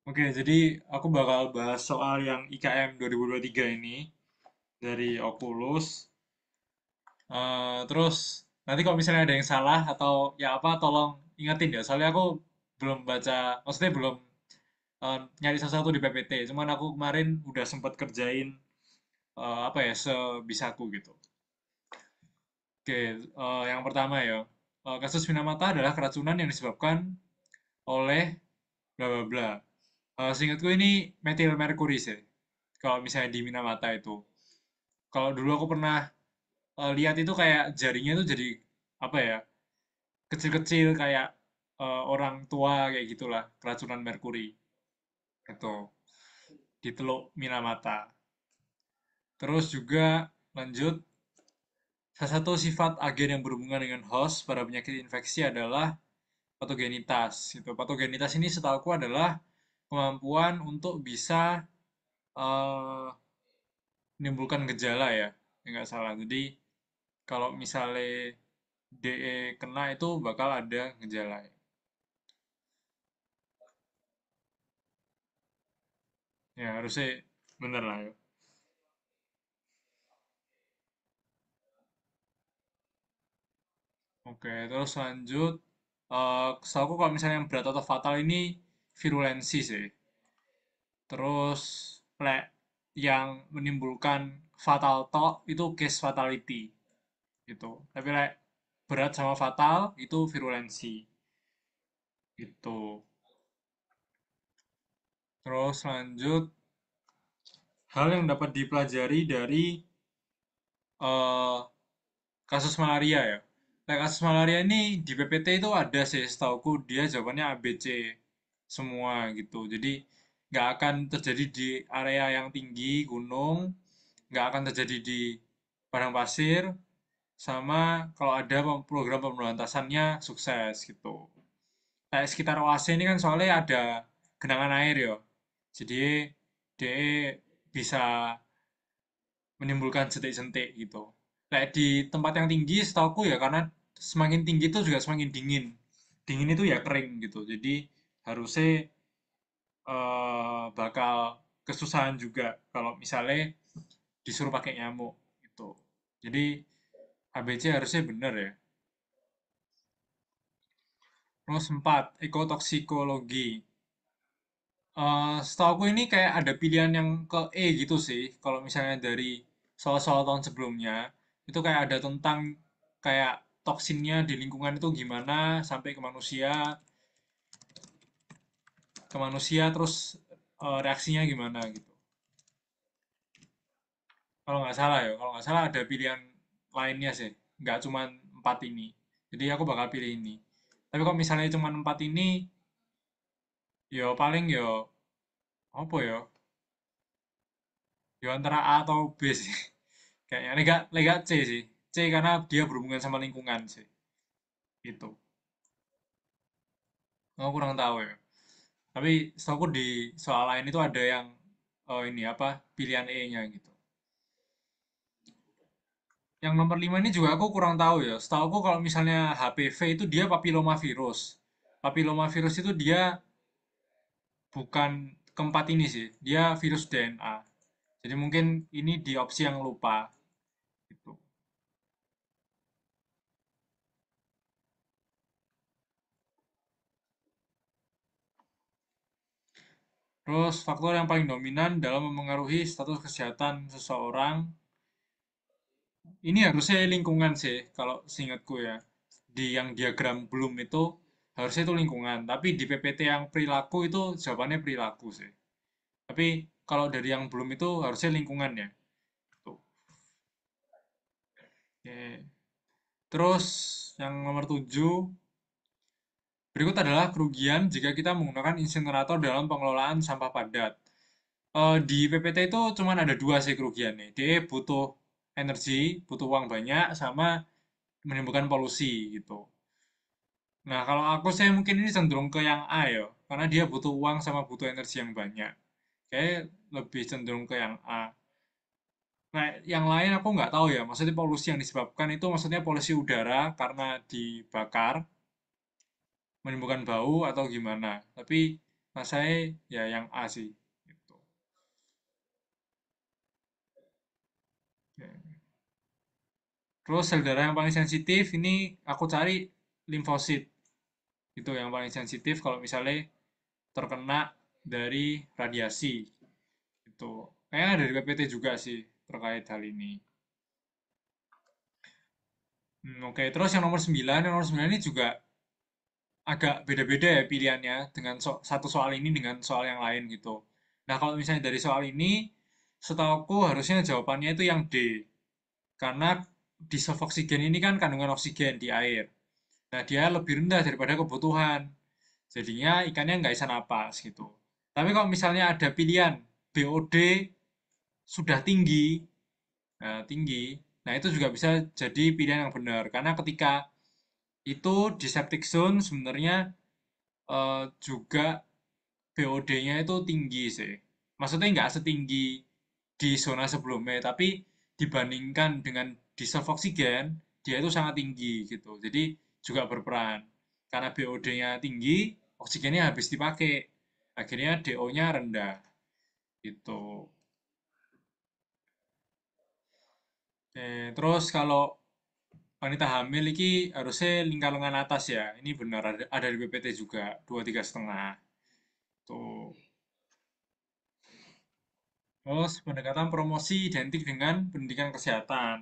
Oke, jadi aku bakal bahas soal yang IKM 2023 ini dari Oculus. Terus nanti kalau misalnya ada yang salah atau ya apa, tolong ingetin ya. Soalnya aku belum baca, maksudnya belum nyari sesuatu di PPT. Cuman aku kemarin udah sempat kerjain apa ya sebisaku gitu. Oke, yang pertama ya. Kasus Minamata adalah keracunan yang disebabkan oleh bla bla bla. Seingatku ini metil merkuri sih. Kalau misalnya di Minamata itu. Kalau dulu aku pernah lihat itu kayak jarinya itu jadi apa ya, kecil-kecil kayak orang tua kayak gitulah, keracunan merkuri itu di Teluk Minamata. Terus juga lanjut, salah satu sifat agen yang berhubungan dengan host pada penyakit infeksi adalah patogenitas. Gitu. Patogenitas ini setahuku adalah kemampuan untuk bisa eh, menimbulkan gejala ya, nggak salah. Jadi kalau misalnya DE kena itu bakal ada gejala. Ya harusnya bener lah ya. Oke, terus lanjut. Setahu kalau misalnya yang berat atau fatal ini virulensi sih. Terus yang menimbulkan fatal talk itu case fatality gitu. Tapi berat sama fatal itu virulensi gitu. Terus lanjut, hal yang dapat dipelajari dari eh, kasus malaria ya. Kasus malaria ini di PPT itu ada sih, setauku dia jawabannya ABC semua gitu. Jadi nggak akan terjadi di area yang tinggi gunung, nggak akan terjadi di padang pasir, sama kalau ada program pemberantasannya sukses gitu. Kayak sekitar OAC ini kan soalnya ada genangan air ya. Jadi dia bisa menimbulkan jentik-jentik gitu. Kayak di tempat yang tinggi setauku ya, karena semakin tinggi itu juga semakin dingin. Dingin itu ya kering gitu. Jadi harusnya bakal kesusahan juga kalau misalnya disuruh pakai nyamuk gitu. Jadi ABC harusnya bener ya. Terus 4, ekotoksikologi. Setahu aku ini kayak ada pilihan yang ke E gitu sih. Kalau misalnya dari soal-soal tahun sebelumnya, itu kayak ada tentang kayak toksinnya di lingkungan itu gimana sampai ke manusia terus reaksinya gimana gitu. Kalau nggak salah ya, kalau nggak salah ada pilihan lainnya sih. Nggak cuma 4 ini. Jadi aku bakal pilih ini. Tapi kalau misalnya cuma 4 ini, ya paling ya apa ya? Ya antara A atau B sih. Kayaknya lega lega C sih. C karena dia berhubungan sama lingkungan sih. Itu. Aku kurang tahu ya. Tapi setahu di soal lain itu ada yang ini apa pilihan E-nya gitu. Yang nomor 5 ini juga aku kurang tahu ya. Setahu aku kalau misalnya HPV itu dia papillomavirus. Papillomavirus itu dia bukan keempat ini sih. Dia virus DNA. Jadi mungkin ini di opsi yang lupa gitu. Terus faktor yang paling dominan dalam memengaruhi status kesehatan seseorang ini harusnya lingkungan sih, kalau seingatku ya. Di yang diagram belum itu, harusnya itu lingkungan. Tapi di PPT yang perilaku itu jawabannya perilaku sih. Tapi kalau dari yang belum itu harusnya lingkungan ya. Tuh. Oke. Terus yang nomor 7, berikut adalah kerugian jika kita menggunakan insinerator dalam pengelolaan sampah padat. Di PPT itu cuma ada dua sih kerugiannya. Dia butuh energi, butuh uang banyak, sama menimbulkan polusi gitu. Nah, kalau aku sih mungkin ini cenderung ke yang A ya, karena dia butuh uang sama butuh energi yang banyak. Kayak lebih cenderung ke yang A. Nah, yang lain aku nggak tahu ya, maksudnya polusi yang disebabkan itu maksudnya polusi udara karena dibakar, menimbulkan bau atau gimana. Tapi rasanya ya yang A sih. Gitu. Ya. Terus sel darah yang paling sensitif ini aku cari limfosit. Itu yang paling sensitif kalau misalnya terkena dari radiasi. Itu kayaknya dari PPT juga sih terkait hal ini. Oke, terus yang nomor 9 ini juga agak beda-beda ya pilihannya dengan satu soal ini dengan soal yang lain gitu. Nah, kalau misalnya dari soal ini, setauku harusnya jawabannya itu yang D. Karena disofoksigen ini kan kandungan oksigen di air. Nah, dia lebih rendah daripada kebutuhan. Jadinya ikannya nggak bisa napas gitu. Tapi kalau misalnya ada pilihan BOD sudah tinggi, tinggi, nah itu juga bisa jadi pilihan yang benar. Karena ketika itu di septic zone sebenarnya juga BOD-nya itu tinggi sih. Maksudnya nggak setinggi di zona sebelumnya, tapi dibandingkan dengan dissolve oksigen, dia itu sangat tinggi gitu. Jadi juga berperan. Karena BOD-nya tinggi, oksigennya habis dipakai. Akhirnya DO-nya rendah gitu. Terus kalau wanita hamil ini harusnya lingkar lengan atas ya. Ini benar ada di PPT juga, 23,5. Tuh. Terus pendekatan promosi identik dengan pendidikan kesehatan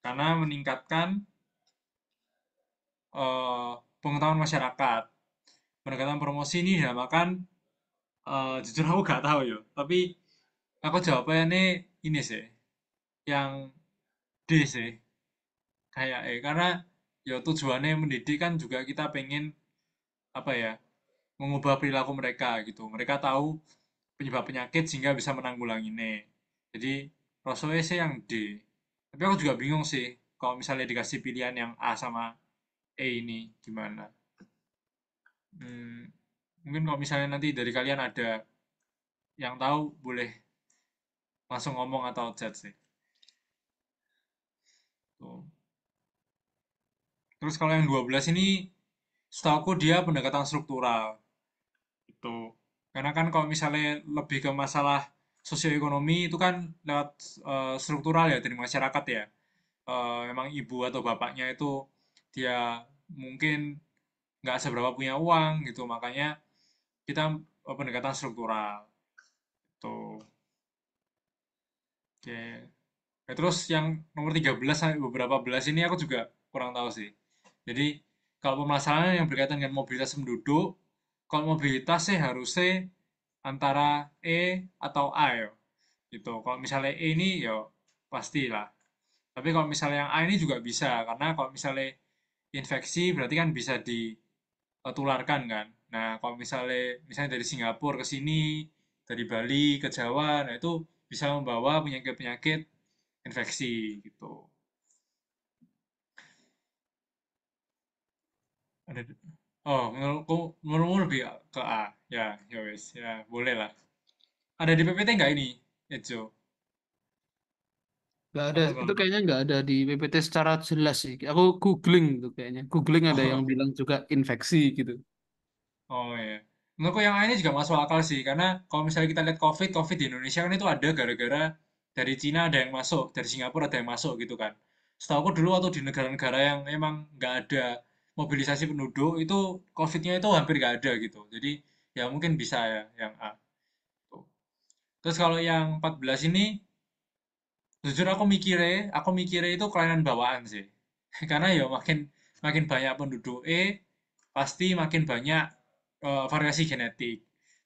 karena meningkatkan eh, pengetahuan masyarakat. Pendekatan promosi ini dinamakan, jujur aku gak tahu ya, tapi aku jawabannya ini sih, yang D sih, kayak karena ya tujuannya mendidik kan juga kita pengen apa ya, mengubah perilaku mereka gitu. Mereka tahu penyebab penyakit sehingga bisa menanggulanginya. Jadi rasanya sih yang D. Tapi aku juga bingung sih kalau misalnya dikasih pilihan yang A sama E ini gimana. Hmm, mungkin kalau misalnya nanti dari kalian ada yang tahu boleh langsung ngomong atau chat sih. Tuh. Terus kalau yang 12 ini setahuku dia pendekatan struktural itu. Karena kan kalau misalnya lebih ke masalah sosioekonomi itu kan lewat struktural ya dari masyarakat ya. Memang ibu atau bapaknya itu dia mungkin nggak seberapa punya uang gitu, makanya kita pendekatan struktural tuh. Oke. Ya, terus yang nomor 13 sampai beberapa belas ini aku juga kurang tahu sih. Jadi kalau permasalahan yang berkaitan dengan mobilitas penduduk, kalau mobilitas sih harusnya antara E atau A ya. Gitu. Kalau misalnya E ini ya pastilah. Tapi kalau misalnya yang A ini juga bisa, karena kalau misalnya infeksi berarti kan bisa ditularkan kan. Nah, kalau misalnya dari Singapura ke sini, dari Bali ke Jawa, nah itu bisa membawa penyakit-penyakit infeksi gitu. Ada Oh, menurutmu lebih ke A. Ya, ya wes, ya boleh lah. Ada di PPT nggak ini, Ejo? Nggak ada, Atau itu gimana? kayaknya nggak ada di PPT secara jelas sih. Aku googling tuh kayaknya. Googling ada yang Oh, bilang juga infeksi gitu. oh ya. Menurutku yang A ini juga masuk akal sih, karena kalau misalnya kita lihat COVID di Indonesia kan itu ada gara-gara dari Cina ada yang masuk, dari Singapura ada yang masuk gitu kan. Setahu aku dulu waktu di negara-negara yang emang nggak ada mobilisasi penduduk, itu COVID-nya itu hampir nggak ada gitu. Jadi ya mungkin bisa ya yang A. Tuh. Terus kalau yang 14 ini, jujur aku mikirnya itu kelainan bawaan sih. Karena ya makin makin banyak penduduk pasti makin banyak variasi genetik.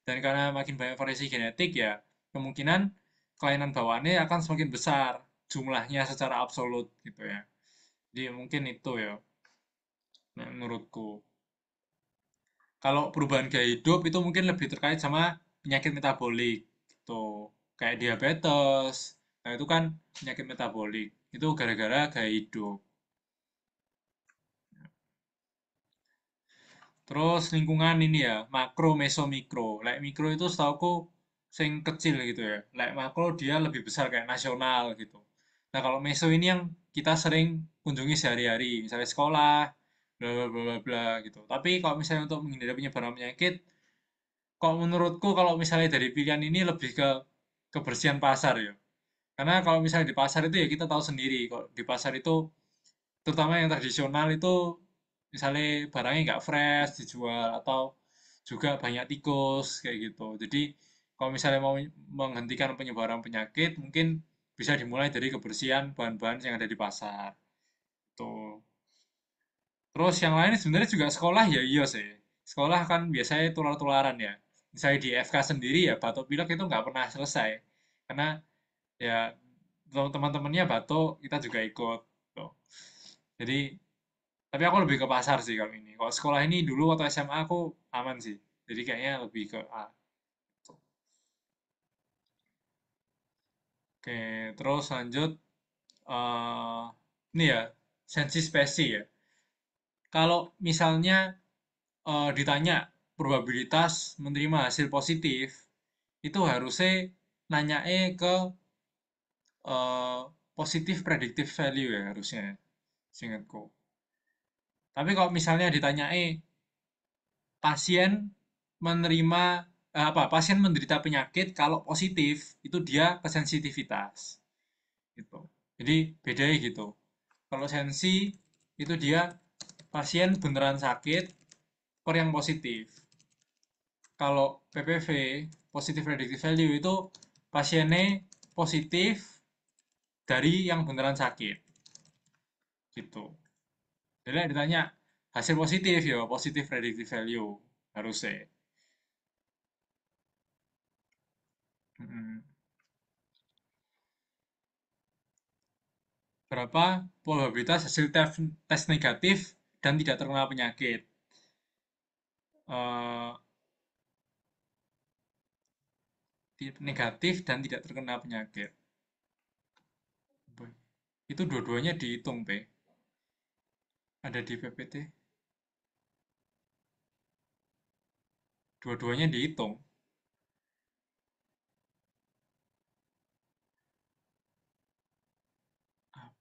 Dan karena makin banyak variasi genetik ya kemungkinan kelainan bawaannya akan semakin besar jumlahnya secara absolut gitu ya. Jadi mungkin itu ya, nah, menurutku. Kalau perubahan gaya hidup itu mungkin lebih terkait sama penyakit metabolik gitu. Kayak diabetes. Nah, itu kan penyakit metabolik. Itu gara-gara gaya hidup. Terus lingkungan ini ya, makro, meso, mikro. Like mikro itu setauku sing kecil gitu ya. Like makro dia lebih besar kayak nasional gitu. Nah, kalau meso ini yang kita sering kunjungi sehari-hari, misalnya sekolah, bla bla bla bla bla gitu. Tapi kalau misalnya untuk menghindari penyebaran penyakit, kalau menurutku kalau misalnya dari pilihan ini lebih ke kebersihan pasar ya. Karena kalau misalnya di pasar itu ya kita tahu sendiri, kalau di pasar itu terutama yang tradisional itu misalnya barangnya nggak fresh dijual atau juga banyak tikus kayak gitu. Jadi kalau misalnya mau menghentikan penyebaran penyakit mungkin bisa dimulai dari kebersihan bahan-bahan yang ada di pasar. Tuh. Terus yang lain sebenarnya juga sekolah ya iya sih. Sekolah kan biasanya tular-tularan ya. Misalnya di FK sendiri ya batuk pilek itu nggak pernah selesai. Karena ya teman-temannya batuk kita juga ikut. Tuh. Jadi tapi aku lebih ke pasar sih kalau ini. Kalau sekolah ini dulu waktu SMA aku aman sih. Jadi kayaknya lebih ke A. Tuh. Oke, terus lanjut. eh ini ya, sensi spesi ya. Kalau misalnya ditanya probabilitas menerima hasil positif, itu harusnya nanyae ke eh, positif predictive value ya harusnya, seingatku. Tapi kalau misalnya ditanyai pasien menerima pasien menderita penyakit kalau positif itu dia kesensitivitas gitu. Jadi bedanya gitu. Kalau sensi itu dia pasien beneran sakit per yang positif. Kalau PPV positif predictive value itu pasiennya positif dari yang beneran sakit gitu. Jadi ditanya hasil positif ya positif predictive value harusnya. Mm-mm. Berapa probabilitas hasil tes negatif dan tidak terkena penyakit? Eh, Negatif dan tidak terkena penyakit. Itu dua-duanya dihitung, P. Ada di PPT. Dua-duanya dihitung. Ah,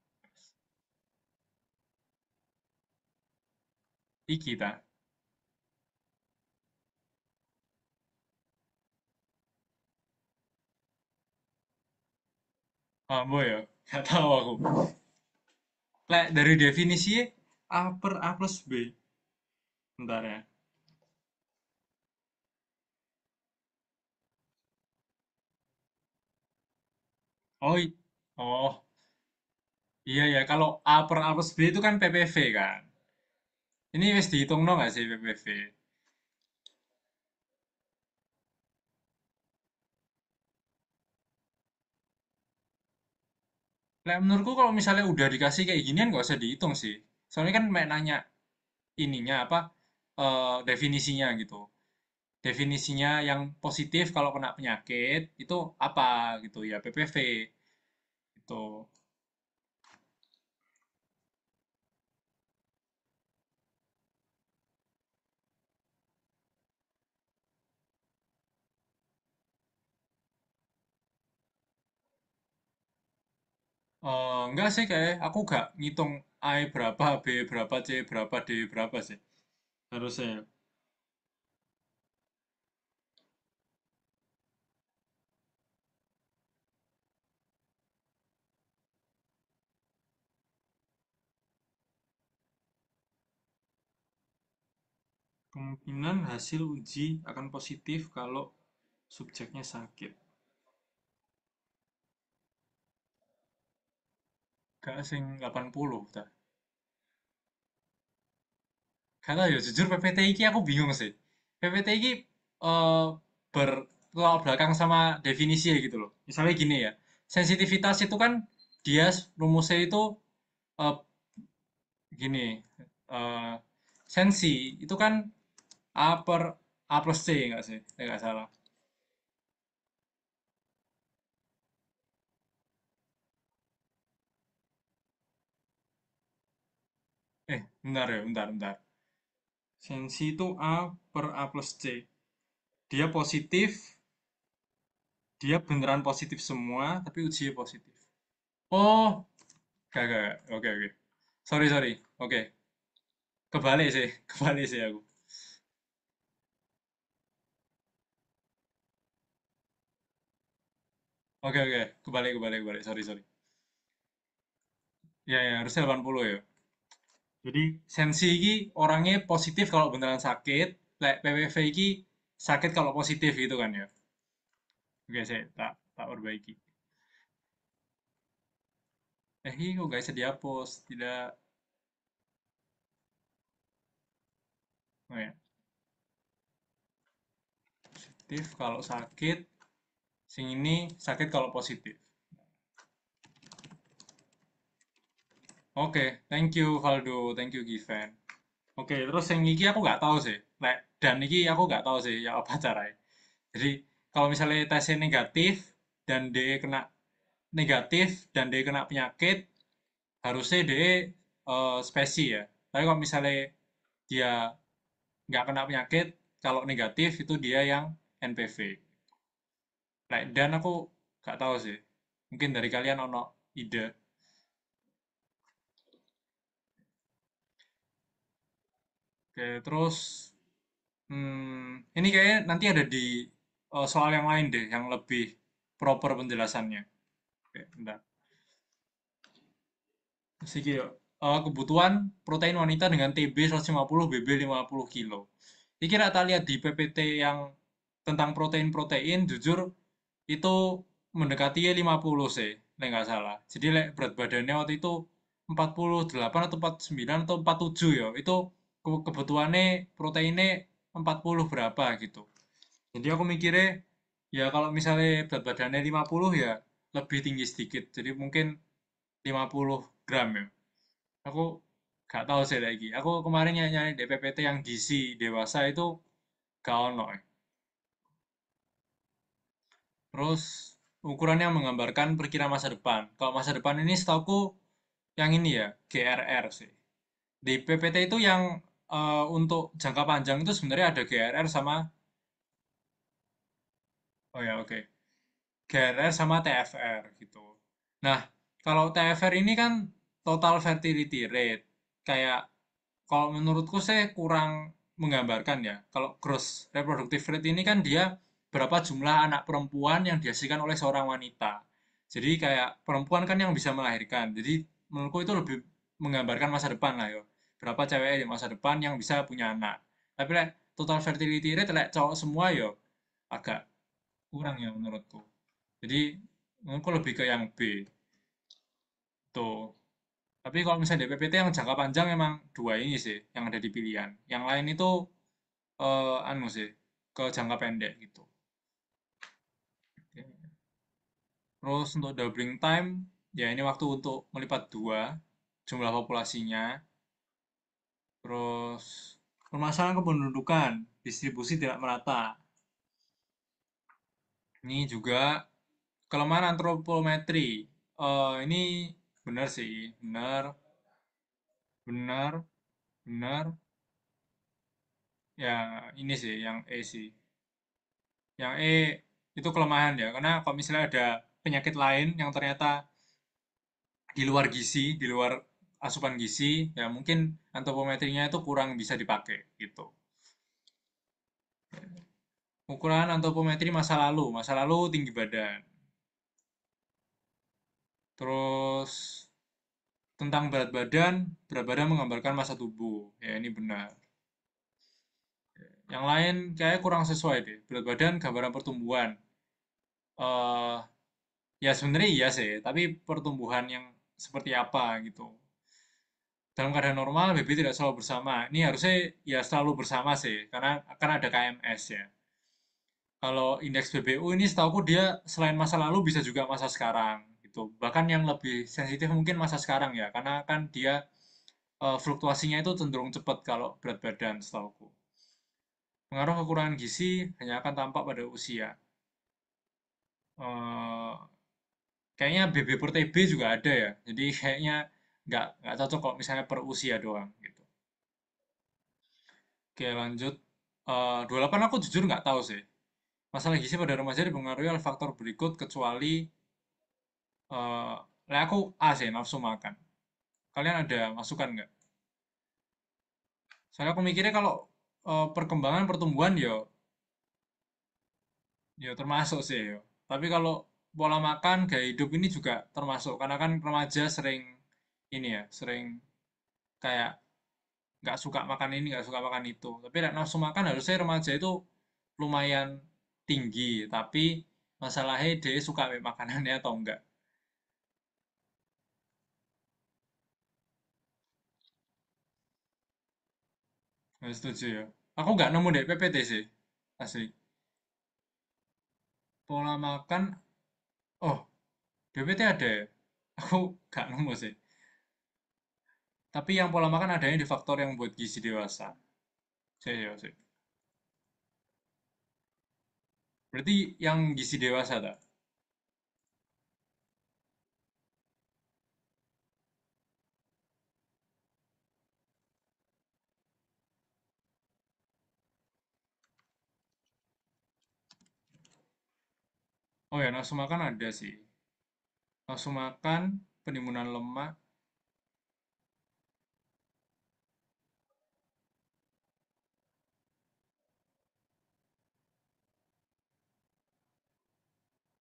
iki ta. Ah, boy ya. Gak tahu aku. Lek dari definisi A per A plus B. Bentar ya. Oh, oh, iya ya. Kalau A per A plus B itu kan PPV kan. Ini wis dihitung no nggak sih PPV? Lek menurutku kalau misalnya udah dikasih kayak ginian nggak usah dihitung sih. Soalnya kan main nanya ininya apa definisinya gitu. Definisinya yang positif kalau kena penyakit itu apa gitu ya PPV itu. Enggak sih kayak aku nggak ngitung A berapa, B berapa, C berapa, D berapa sih harusnya. Kemungkinan hasil uji akan positif kalau subjeknya sakit. Gak sing 80 ta. Karena ya jujur PPT iki aku bingung sih. PPT iki eh bertolak belakang sama definisi ya gitu loh. Misalnya gini ya. Sensitivitas itu kan dia rumusnya itu eh, gini. eh Sensi itu kan A per A plus C nggak sih? Nggak salah. Bentar ya, bentar, bentar. Sensi itu A per A plus C. Dia positif, dia beneran positif semua, tapi ujinya positif. Oh, gak. Oke, oke. Sorry, sorry. Oke, kebalik sih, kebalik sih aku. Oke, oke. Kebalik, kebalik, kebalik. Sorry, sorry. Ya, ya, harusnya 80 ya. Jadi, sensi ini orangnya positif kalau beneran sakit. Lek PWV ini sakit kalau positif gitu kan ya. Oke, saya tak perbaiki. Ini kok guys dihapus? Tidak. Oh ya, positif kalau sakit. Sing ini sakit kalau positif. Oke, thank you Valdo, thank you Given. Oke, terus yang iki aku nggak tahu sih. Lek dan iki aku nggak tahu sih ya apa caranya. Jadi kalau misalnya tesnya negatif dan dia kena negatif dan dia kena penyakit, harusnya dia spesi ya. Tapi kalau misalnya dia nggak kena penyakit, kalau negatif itu dia yang NPV. Lek dan aku nggak tahu sih. Mungkin dari kalian ono ide. Oke, terus ini kayaknya nanti ada di soal yang lain deh, yang lebih proper penjelasannya. Oke, bentar. Siki yo. Kebutuhan protein wanita dengan TB 150, BB 50 kilo. Ini kira tak lihat di PPT yang tentang protein-protein, jujur itu mendekati 50 sih, nggak salah. Jadi berat badannya waktu itu 48 atau 49 atau 47 ya. Itu kebutuhannya proteinnya 40 berapa gitu. Jadi aku mikirnya ya kalau misalnya berat badannya 50 ya lebih tinggi sedikit. Jadi mungkin 50 gram ya. Aku gak tahu sih lagi. Aku kemarin nyari DPPT yang gizi dewasa itu gak ono. Terus ukurannya menggambarkan perkiraan masa depan. Kalau masa depan ini setauku yang ini ya, GRR sih. Di PPT itu yang untuk jangka panjang itu sebenarnya ada GRR sama, oh ya oke, GRR sama TFR gitu. Nah, kalau TFR ini kan total fertility rate. Kayak kalau menurutku saya kurang menggambarkan ya. Kalau gross reproductive rate ini kan dia berapa jumlah anak perempuan yang dihasilkan oleh seorang wanita. Jadi kayak perempuan kan yang bisa melahirkan. Jadi menurutku itu lebih menggambarkan masa depan lah yo. Berapa cewek di masa depan yang bisa punya anak. Tapi like, total fertility rate like, cowok semua yo agak kurang ya menurutku. Jadi menurutku lebih ke yang B. Tuh. Tapi kalau misalnya DPPT yang jangka panjang emang dua ini sih yang ada di pilihan. Yang lain itu anu sih ke jangka pendek gitu. Terus untuk doubling time ya ini waktu untuk melipat dua jumlah populasinya. Terus permasalahan kependudukan, distribusi tidak merata. Ini juga kelemahan antropometri. Ini benar sih, benar, benar, benar. Ya ini sih yang E sih. Yang E itu kelemahan ya, karena kalau misalnya ada penyakit lain yang ternyata di luar gizi, di luar asupan gizi, ya mungkin antropometrinya itu kurang bisa dipakai gitu. Ukuran antropometri masa lalu tinggi badan. Terus tentang berat badan menggambarkan masa tubuh. Ya ini benar. Yang lain kayak kurang sesuai deh. Berat badan gambaran pertumbuhan. eh Ya sebenarnya iya sih, tapi pertumbuhan yang seperti apa gitu. Dalam keadaan normal, BB tidak selalu bersama. Ini harusnya ya selalu bersama sih, karena akan ada KMS ya. Kalau indeks BBU ini setahuku dia selain masa lalu bisa juga masa sekarang gitu. Bahkan yang lebih sensitif mungkin masa sekarang ya, karena kan dia fluktuasinya itu cenderung cepat kalau berat badan setahuku. Pengaruh kekurangan gizi hanya akan tampak pada usia. Eh, Kayaknya BB per TB juga ada ya. Jadi kayaknya nggak cocok kalau misalnya per usia doang gitu. Oke, lanjut. 28 aku jujur nggak tahu sih. Masalah gizi pada remaja dipengaruhi oleh faktor berikut kecuali lah aku A sih, nafsu makan. Kalian ada masukan nggak? Soalnya aku mikirnya kalau perkembangan pertumbuhan yo termasuk sih yo. Tapi kalau pola makan, gaya hidup ini juga termasuk. Karena kan remaja sering ini ya, sering kayak nggak suka makan ini, nggak suka makan itu. Tapi nafsu makan harusnya remaja itu lumayan tinggi. Tapi masalahnya dia suka makanannya atau enggak. Nggak setuju ya. Aku nggak nemu deh PPT sih. Asli. Pola makan, oh BPT ada ya? Aku nggak nemu sih. Tapi yang pola makan adanya di faktor yang buat gizi dewasa. Saya sih. Berarti yang gizi dewasa tak? Oh ya, nafsu makan ada sih. Nafsu makan, penimbunan lemak.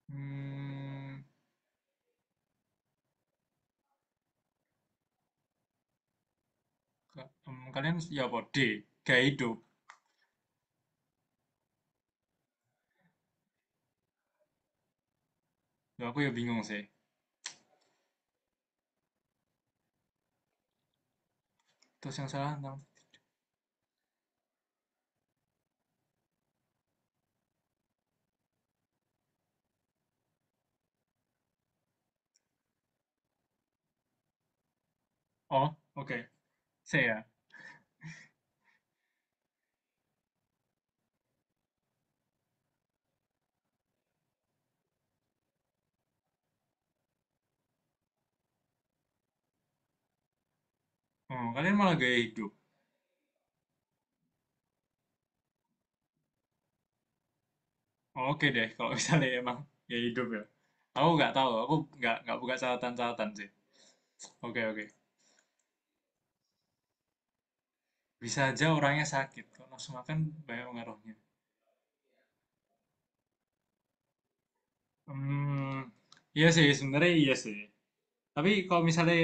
Hmm, kalian ya apa? D. Gaya hidup. Loh, aku ya bingung sih. Terus yang salah tentang... Oh, oke. Saya. Oh, kalian malah gaya hidup. Oh, oke deh, kalau misalnya emang gaya hidup ya. Aku nggak tahu, aku nggak buka catatan-catatan sih. Oke, oke. Bisa aja orangnya sakit. Kalau nafsu makan banyak pengaruhnya. Hmm, iya sih, sebenarnya iya sih. Tapi kalau misalnya,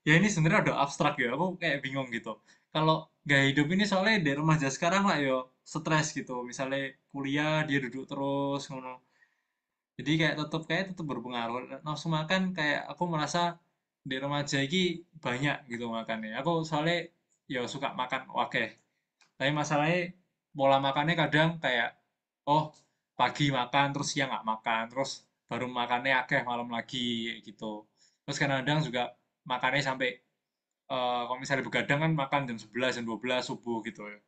ya ini sebenarnya udah abstrak ya, aku kayak bingung gitu. Kalau gaya hidup ini soalnya di remaja sekarang lah yo, stres gitu. Misalnya kuliah, dia duduk terus, ngono. Jadi kayak tetep berpengaruh. Nafsu makan kayak aku merasa di remaja ini banyak gitu makannya. Aku soalnya ya suka makan oke. Tapi masalahnya pola makannya kadang kayak oh pagi makan terus siang nggak makan terus baru makannya akeh malam lagi kayak gitu. Terus kadang-kadang juga makannya sampai kalau misalnya begadang kan makan jam 11 jam 12 subuh gitu ya.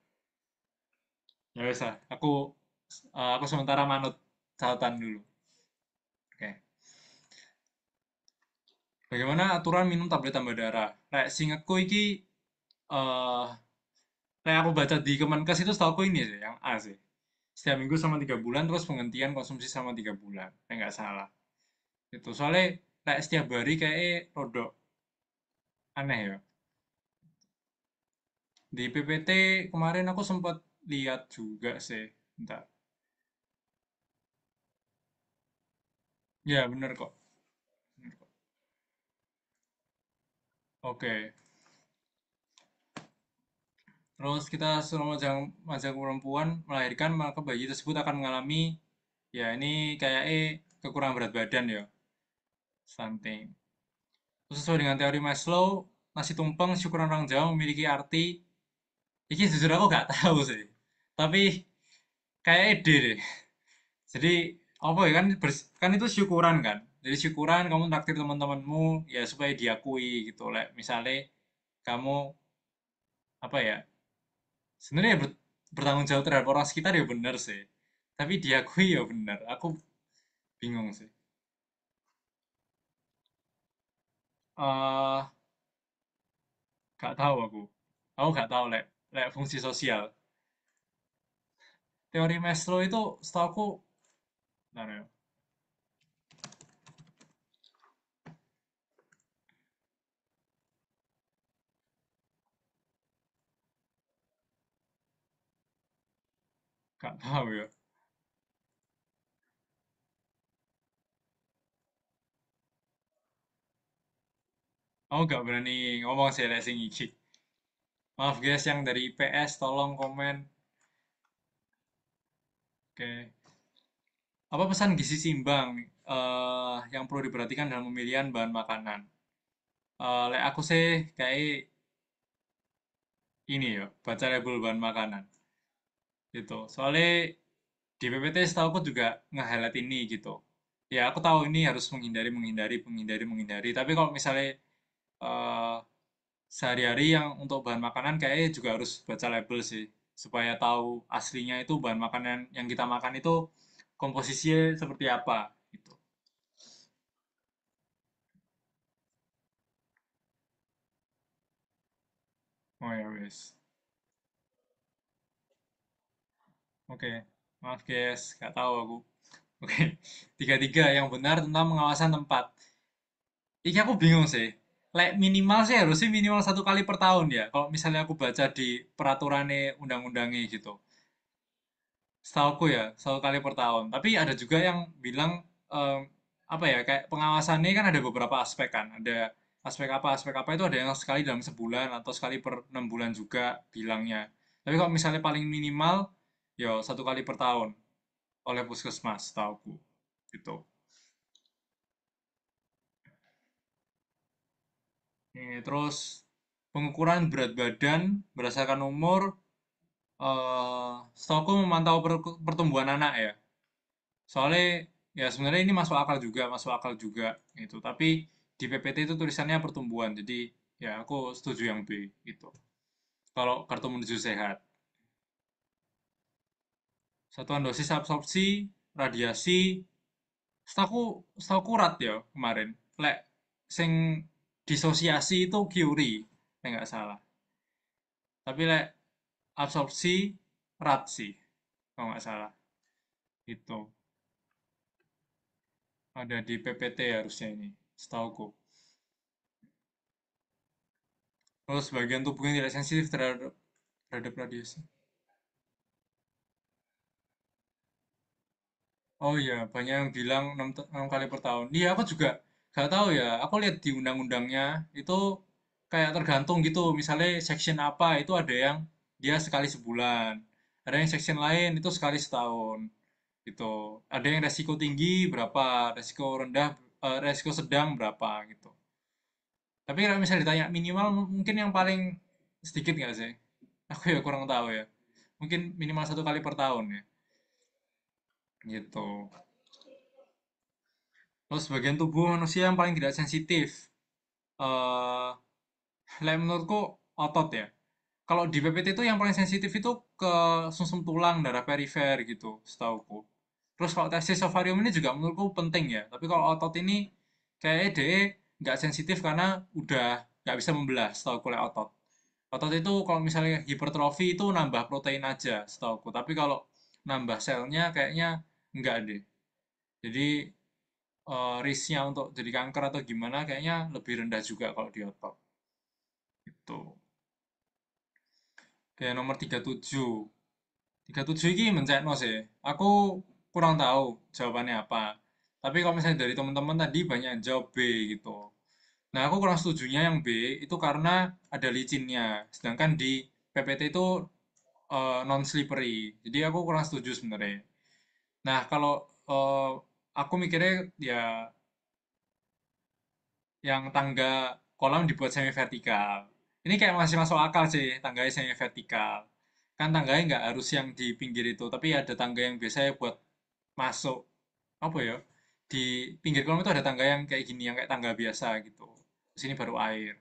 Ya wes lah, aku sementara manut catatan dulu. Oke. Bagaimana aturan minum tablet tambah darah? Kayak seingatku iki eh kayak aku baca di Kemenkes itu setahu aku ini sih, yang A sih. Setiap minggu selama 3 bulan, terus penghentian konsumsi selama 3 bulan. Nggak salah. Itu soalnya kayak setiap hari kayak rodok aneh ya. Di PPT kemarin aku sempat lihat juga sih. Bentar. Ya bener kok. Bener kok. Oke. Terus kita suruh majang perempuan melahirkan, maka bayi tersebut akan mengalami ya ini kayak kekurangan berat badan ya. Stunting. Terus sesuai dengan teori Maslow, nasi tumpeng syukuran orang Jawa memiliki arti. Ini jujur aku nggak tahu sih. Tapi kayak ide deh. Jadi apa ya kan kan itu syukuran kan. Jadi syukuran kamu traktir teman-temanmu ya supaya diakui gitu. Misalnya kamu apa ya? Sebenarnya bertanggung jawab terhadap orang sekitar ya benar sih. Tapi diakui ya benar. Aku bingung sih. Eh, Gak tahu aku. Aku gak tahu fungsi sosial. Teori Maslow itu setahu aku, bentar ya, gak tahu ya. Aku nggak berani ngomong sih lek sing iki. Maaf guys yang dari IPS tolong komen. Oke. Apa pesan gizi seimbang yang perlu diperhatikan dalam pemilihan bahan makanan? Lek aku sih kayak ini ya, baca label bahan makanan gitu. Soalnya di PPT setahu aku juga nge-highlight ini gitu. Ya aku tahu ini harus menghindari, menghindari, menghindari, menghindari. Tapi kalau misalnya eh, sehari-hari yang untuk bahan makanan kayaknya juga harus baca label sih. Supaya tahu aslinya itu bahan makanan yang kita makan itu komposisinya seperti apa gitu. Oh ya wes. Oke, maaf guys, nggak tahu aku. Oke, tiga-tiga yang benar tentang pengawasan tempat. Iki aku bingung sih. Like minimal sih harusnya minimal 1 kali per tahun ya. Kalau misalnya aku baca di peraturannya undang-undangnya gitu. Setauku ya, 1 kali per tahun. Tapi ada juga yang bilang em, apa ya kayak pengawasannya kan ada beberapa aspek kan. Ada aspek apa itu ada yang sekali dalam sebulan atau sekali per 6 bulan juga bilangnya. Tapi kalau misalnya paling minimal ya 1 kali per tahun oleh puskesmas, setauku gitu. Terus pengukuran berat badan berdasarkan umur, setahu memantau pertumbuhan anak ya. Soalnya ya sebenarnya ini masuk akal juga gitu. Tapi di PPT itu tulisannya pertumbuhan, jadi ya aku setuju yang B gitu. Kalau kartu menuju sehat, satuan dosis absorpsi, radiasi, setahu rat ya kemarin. Lek sing disosiasi itu Curie, nggak salah. Tapi lek absorpsi rat sih, kalau nggak salah. Itu ada di PPT harusnya ini, setauku. Terus bagian tubuh yang tidak sensitif terhadap radiasi. Oh iya, banyak yang bilang 6 kali per tahun. Iya, aku juga nggak tahu ya. Aku lihat di undang-undangnya itu kayak tergantung gitu. Misalnya section apa itu ada yang dia sekali sebulan. Ada yang section lain itu sekali setahun. Gitu. Ada yang resiko tinggi berapa, resiko rendah, resiko sedang berapa gitu. Tapi kalau misalnya ditanya minimal mungkin yang paling sedikit nggak sih? Aku ya kurang tahu ya. Mungkin minimal 1 kali per tahun ya. Gitu. Terus bagian tubuh manusia yang paling tidak sensitif. eh menurutku otot ya. Kalau di PPT itu yang paling sensitif itu ke sumsum tulang, darah perifer gitu, setauku. Terus kalau testis ovarium ini juga menurutku penting ya. Tapi kalau otot ini kayaknya dia nggak sensitif karena udah nggak bisa membelah, setauku oleh otot. Otot itu kalau misalnya hipertrofi itu nambah protein aja, setauku. Tapi kalau nambah selnya kayaknya nggak deh. Jadi risknya untuk jadi kanker atau gimana kayaknya lebih rendah juga kalau di otot. Itu. Oke, nomor 37. 37 ini mencekno sih. Aku kurang tahu jawabannya apa. Tapi kalau misalnya dari teman-teman tadi banyak yang jawab B gitu. Nah, aku kurang setujunya yang B itu karena ada licinnya. Sedangkan di PPT itu non slippery. Jadi aku kurang setuju sebenarnya. Nah, kalau aku mikirnya ya yang tangga kolam dibuat semi vertikal. Ini kayak masih masuk akal sih, tangganya semi vertikal. Kan tangganya nggak harus yang di pinggir itu, tapi ada tangga yang biasanya buat masuk, apa ya, di pinggir kolam itu ada tangga yang kayak gini, yang kayak tangga biasa gitu. Di sini baru air.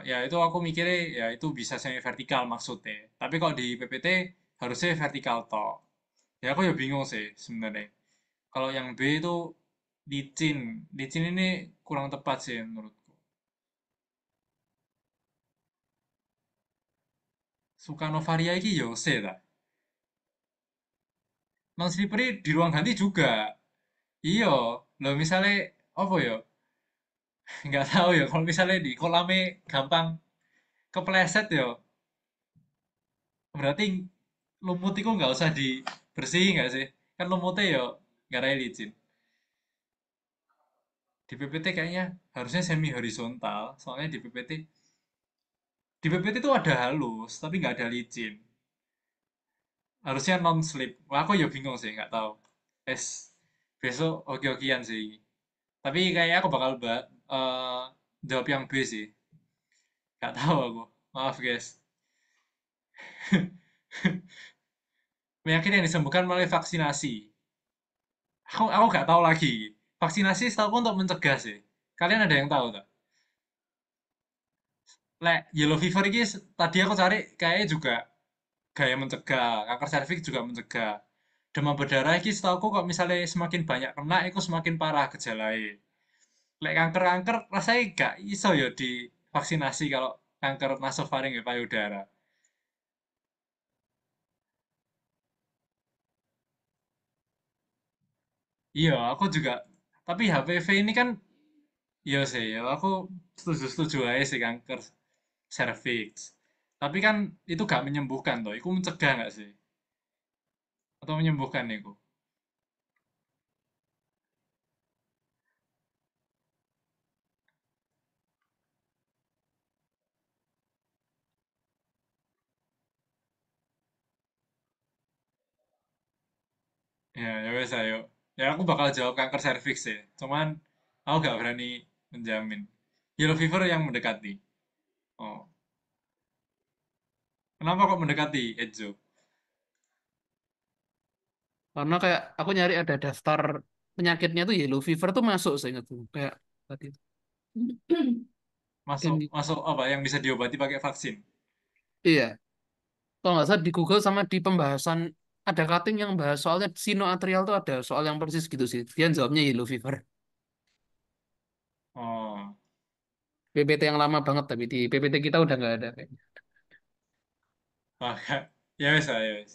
Ya itu aku mikirnya ya itu bisa semi vertikal maksudnya. Tapi kalau di PPT harusnya vertikal toh. Ya aku ya bingung sih sebenarnya. Kalau yang B itu licin. Licin ini kurang tepat sih menurutku. Sukarno Varia iki yo C ta. Non slippery di ruang ganti juga. Iya, loh misalnya apa ya? Nggak tahu ya. Kalau misalnya di kolamnya gampang kepleset ya, berarti lumut itu nggak usah dibersihin nggak sih? Kan lumutnya ya nggak ada licin. Di PPT kayaknya harusnya semi horizontal, soalnya di PPT tuh ada halus, tapi nggak ada licin. Harusnya non slip. Wah, aku ya bingung sih, nggak tahu. Es besok oke-okean sih. Tapi kayaknya aku bakal jawab yang B sih. Nggak tahu aku. Maaf guys. Penyakit yang disembuhkan melalui vaksinasi. Aku nggak tahu lagi. Vaksinasi setahu untuk mencegah sih. Kalian ada yang tahu tak? Lek yellow fever ini tadi aku cari kayaknya juga gaya mencegah. Kanker serviks juga mencegah. Demam berdarah ini setahu kok misalnya semakin banyak kena, itu semakin parah gejalanya. Lek kanker-kanker rasanya gak iso ya di vaksinasi kalau kanker nasofaring ya payudara. Iya, aku juga. Tapi HPV ini kan, iya sih, ya aku setuju-setuju aja sih kanker cervix. Tapi kan itu gak menyembuhkan toh, itu mencegah gak sih? Atau menyembuhkan itu? Ya, ya wes ayo. Ya aku bakal jawab kanker cervix sih. Cuman aku gak berani menjamin. Yellow fever yang mendekati. Oh, kenapa kok mendekati, Ejo? Karena kayak aku nyari ada daftar penyakitnya tuh yellow fever tuh masuk saya ingat tuh. Kayak tadi. Masuk, Dan masuk apa yang bisa diobati pakai vaksin? iya, kalau nggak salah di Google sama di pembahasan ada cutting yang bahas soalnya sinoatrial tuh ada soal yang persis gitu sih. Dia jawabnya yellow fever. Oh, PPT yang lama banget tapi di PPT kita udah nggak ada kayaknya. wah, ya wes lah, ya wes.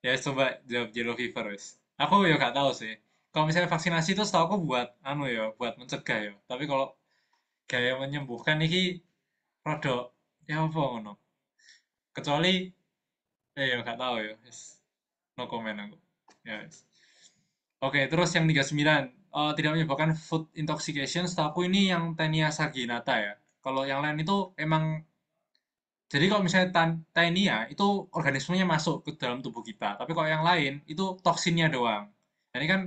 Ya wes, coba jawab yellow fever wes. Aku ya gak tahu sih. Kalau misalnya vaksinasi itu setahu aku buat anu ya, buat mencegah ya. Tapi kalau gaya menyembuhkan ini rodok ya apa ngono. Kecuali ya gak tahu ya. Wes, no comment aku. Ya wes. Oke, terus yang 39 tidak menyebabkan food intoxication. Setahu aku ini yang Taenia saginata ya. Kalau yang lain itu emang jadi kalau misalnya Taenia itu organismenya masuk ke dalam tubuh kita. Tapi kalau yang lain itu toksinnya doang. Nah, ini kan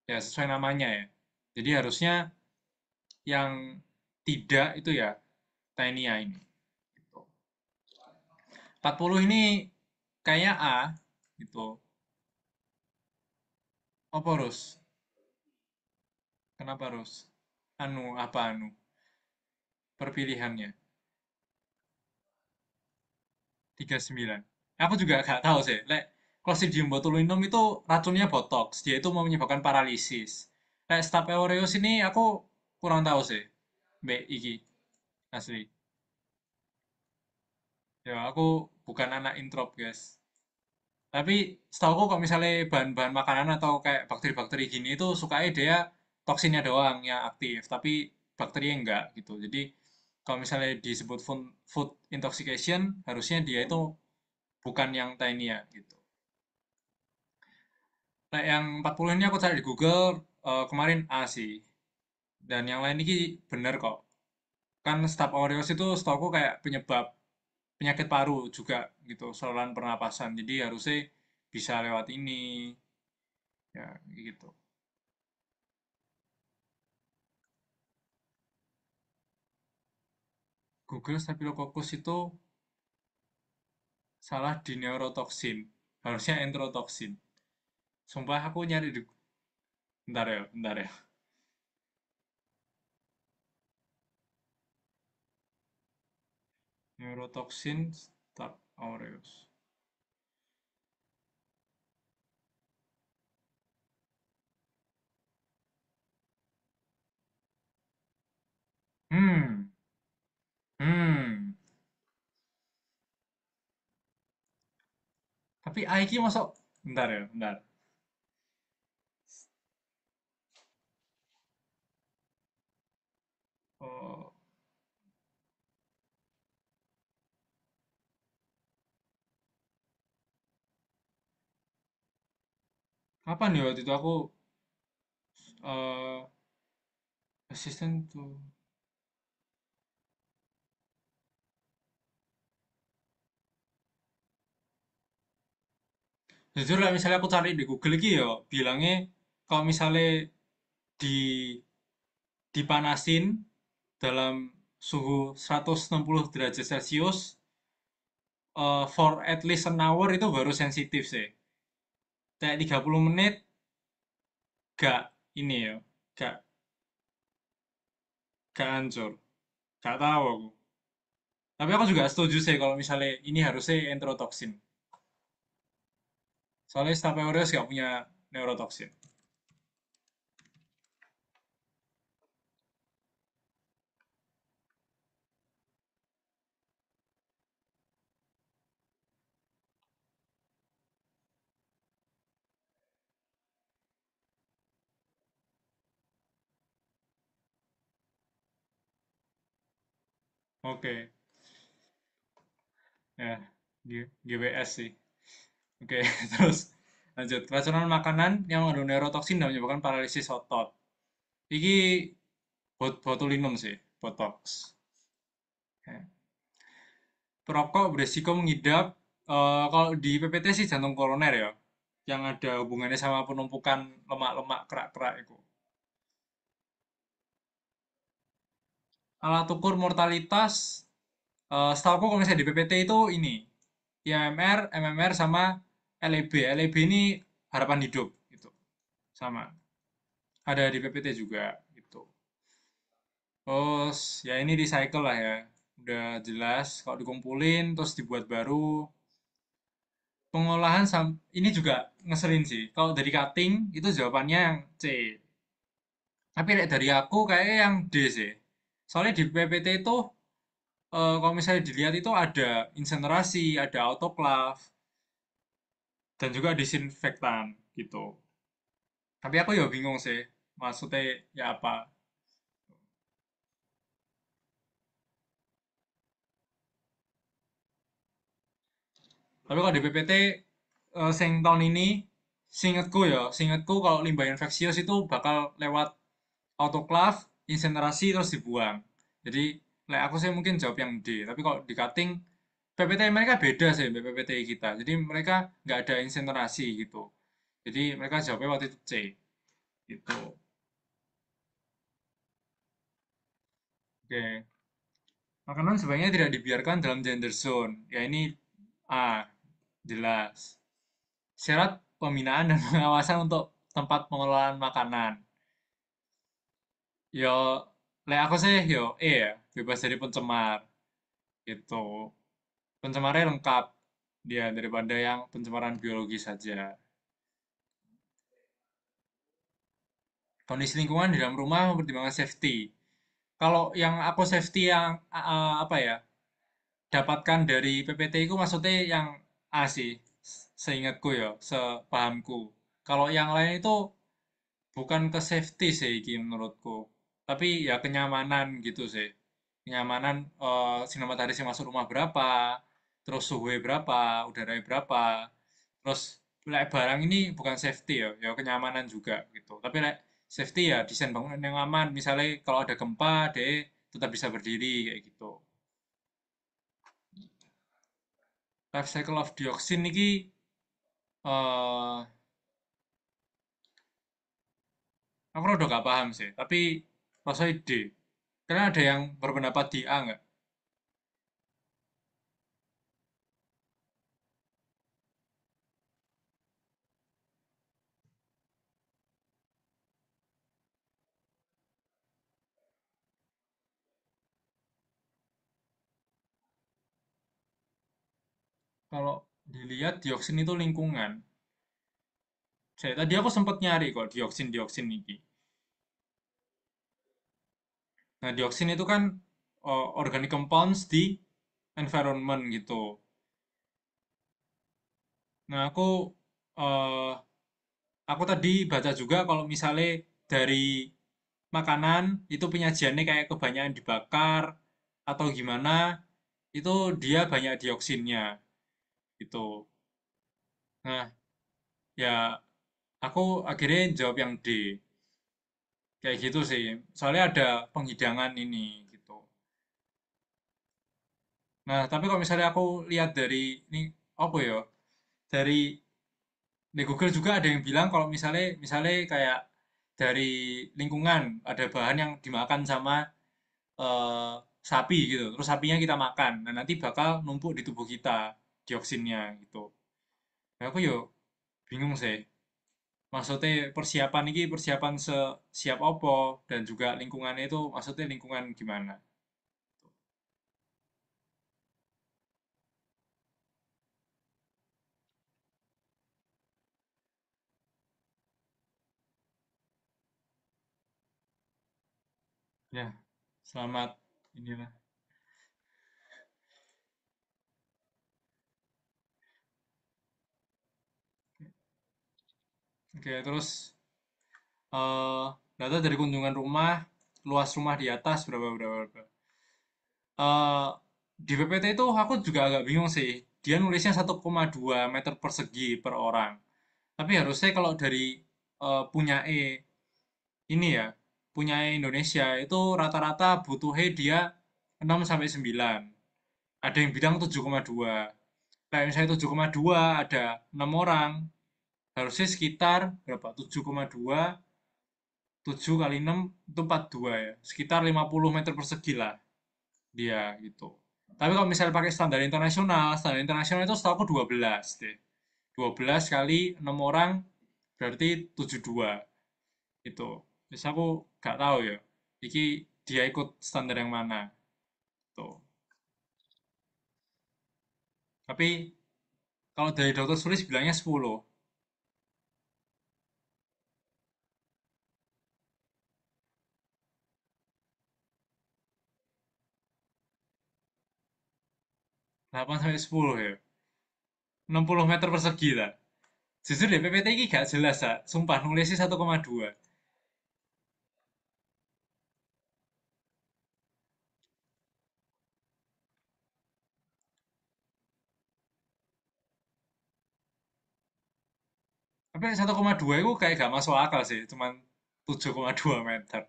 ya sesuai namanya ya. Jadi harusnya yang tidak itu ya Taenia ini. Gitu. 40 ini kayaknya A gitu. Apa harus? Kenapa harus? Anu apa anu? Perpilihannya 39. Aku juga gak tahu sih. Lek Clostridium botulinum itu racunnya botox. Dia itu mau menyebabkan paralisis. Lek Staph aureus ini aku kurang tahu sih. B iki asli. Ya aku bukan anak introp guys. Tapi setahu aku kalau misalnya bahan-bahan makanan atau kayak bakteri-bakteri gini itu sukanya dia toksinnya doang yang aktif, tapi bakterinya enggak gitu. Jadi kalau misalnya disebut food intoxication, harusnya dia itu bukan yang Taenia gitu. Nah, yang 40 ini aku cari di Google kemarin A sih. Dan yang lain ini bener kok. Kan Staph aureus itu setahu kayak penyebab penyakit paru juga gitu, saluran pernapasan. Jadi harusnya bisa lewat ini. Ya, gitu. Google Staphylococcus itu salah di neurotoksin. Harusnya enterotoksin. Sumpah aku nyari di... Bentar ya, bentar ya. Neurotoksin Staph aureus. Hmm, hmm. Tapi Aiki masuk... Bentar ya, bentar. Oh, kapan ya waktu itu aku... eh Resisten tuh. Jujur lah misalnya aku cari di Google iki ya bilangnya kalau misalnya di dipanasin dalam suhu 160 derajat Celcius for at least an hour itu baru sensitif sih. Kayak 30 menit gak ini ya, gak gak hancur. Gak tahu aku. Tapi aku juga setuju sih kalau misalnya ini harusnya enterotoxin. Soalnya Staph aureus gak punya neurotoxin. Oke, ya, GWS sih. Oke, terus lanjut. Keracunan makanan yang mengandung neurotoksin dan menyebabkan paralisis otot. Iki botulinum sih, botox. Ya. Perokok beresiko mengidap, kalau di PPT sih jantung koroner ya, yang ada hubungannya sama penumpukan lemak-lemak kerak-kerak itu. Alat ukur mortalitas, setahu aku kalau misalnya di PPT itu ini, IMR, MMR sama LEB. LEB ini harapan hidup gitu, sama. Ada di PPT juga gitu. Terus ya ini recycle lah ya. Udah jelas kalau dikumpulin terus dibuat baru. Pengolahan ini juga ngeselin sih. Kalau dari cutting itu jawabannya yang C. Tapi dari aku kayaknya yang D sih. Soalnya di PPT itu kalau misalnya dilihat itu ada insenerasi, ada autoclave, dan juga disinfektan gitu. Tapi aku ya bingung sih. Maksudnya ya apa? Tapi kalau di PPT sing tahun ini, singetku kalau limbah infeksius itu bakal lewat autoclave, insenerasi terus dibuang. Jadi, aku sih mungkin jawab yang D. Tapi kalau di cutting, PPT mereka beda sih dengan PPT kita. Jadi mereka nggak ada insenerasi gitu. Jadi mereka jawabnya waktu itu C gitu. Oke. Makanan sebaiknya tidak dibiarkan dalam danger zone. Ya ini A, jelas. Syarat pembinaan dan pengawasan untuk tempat pengelolaan makanan. Yo, aku sih yo ya, bebas dari pencemar. Itu pencemarnya lengkap dia daripada yang pencemaran biologi saja. Kondisi lingkungan di dalam rumah mempertimbangkan safety. Kalau yang aku safety yang apa ya, dapatkan dari PPT itu maksudnya yang A sih, seingatku ya, sepahamku. Kalau yang lain itu bukan ke safety sih iki menurutku, tapi ya kenyamanan gitu sih. Kenyamanan sinar matahari yang masuk rumah berapa, terus suhu berapa, udara berapa. Terus barang ini bukan safety ya, ya kenyamanan juga gitu. Tapi safety ya desain bangunan yang aman. Misalnya kalau ada gempa, deh tetap bisa berdiri kayak gitu. Life cycle of dioxin ini eh aku udah gak paham sih, tapi rasanya D. Karena ada yang berpendapat di A nggak? Kalau dilihat dioksin itu lingkungan. Tadi aku sempat nyari kok dioksin ini. Nah, dioksin itu kan organic compounds di environment gitu. Nah, eh, aku tadi baca juga kalau misalnya dari makanan itu penyajiannya kayak kebanyakan dibakar atau gimana, itu dia banyak dioksinnya gitu. Nah, ya aku akhirnya jawab yang D. Kayak gitu sih. Soalnya ada penghidangan ini gitu. Nah, tapi kalau misalnya aku lihat dari ini apa ya? Dari di Google juga ada yang bilang kalau misalnya misalnya kayak dari lingkungan ada bahan yang dimakan sama eh, sapi gitu. Terus sapinya kita makan. Nah, nanti bakal numpuk di tubuh kita dioksinnya gitu. Nah, aku yo bingung sih. Maksudnya persiapan ini persiapan siap opo dan juga lingkungannya itu maksudnya lingkungan gimana? Ya, selamat inilah. Oke, terus eh data dari kunjungan rumah, luas rumah di atas berapa berapa berapa. Eh di PPT itu aku juga agak bingung sih. Dia nulisnya 1,2 meter persegi per orang. Tapi harusnya kalau dari punya ini ya, punya Indonesia itu rata-rata butuhnya dia 6 sampai 9. Ada yang bilang 7,2. Kayak misalnya 7,2 ada 6 orang, harusnya sekitar berapa? 7,2 7 kali 6 itu 42 ya. Sekitar 50 meter persegi lah dia gitu. Tapi kalau misalnya pakai standar internasional itu setahu aku 12 deh. 12 kali 6 orang berarti 72 itu. Terus aku gak tahu ya. Iki dia ikut standar yang mana tuh. Tapi kalau dari dokter Sulis bilangnya 10. 8 sampai 10 ya. 60 meter persegi lah. Jujur deh PPT ini gak jelas ya. Sumpah nulisnya 1,2. Tapi 1,2 itu kayak gak masuk akal sih. Cuman 7,2 meter.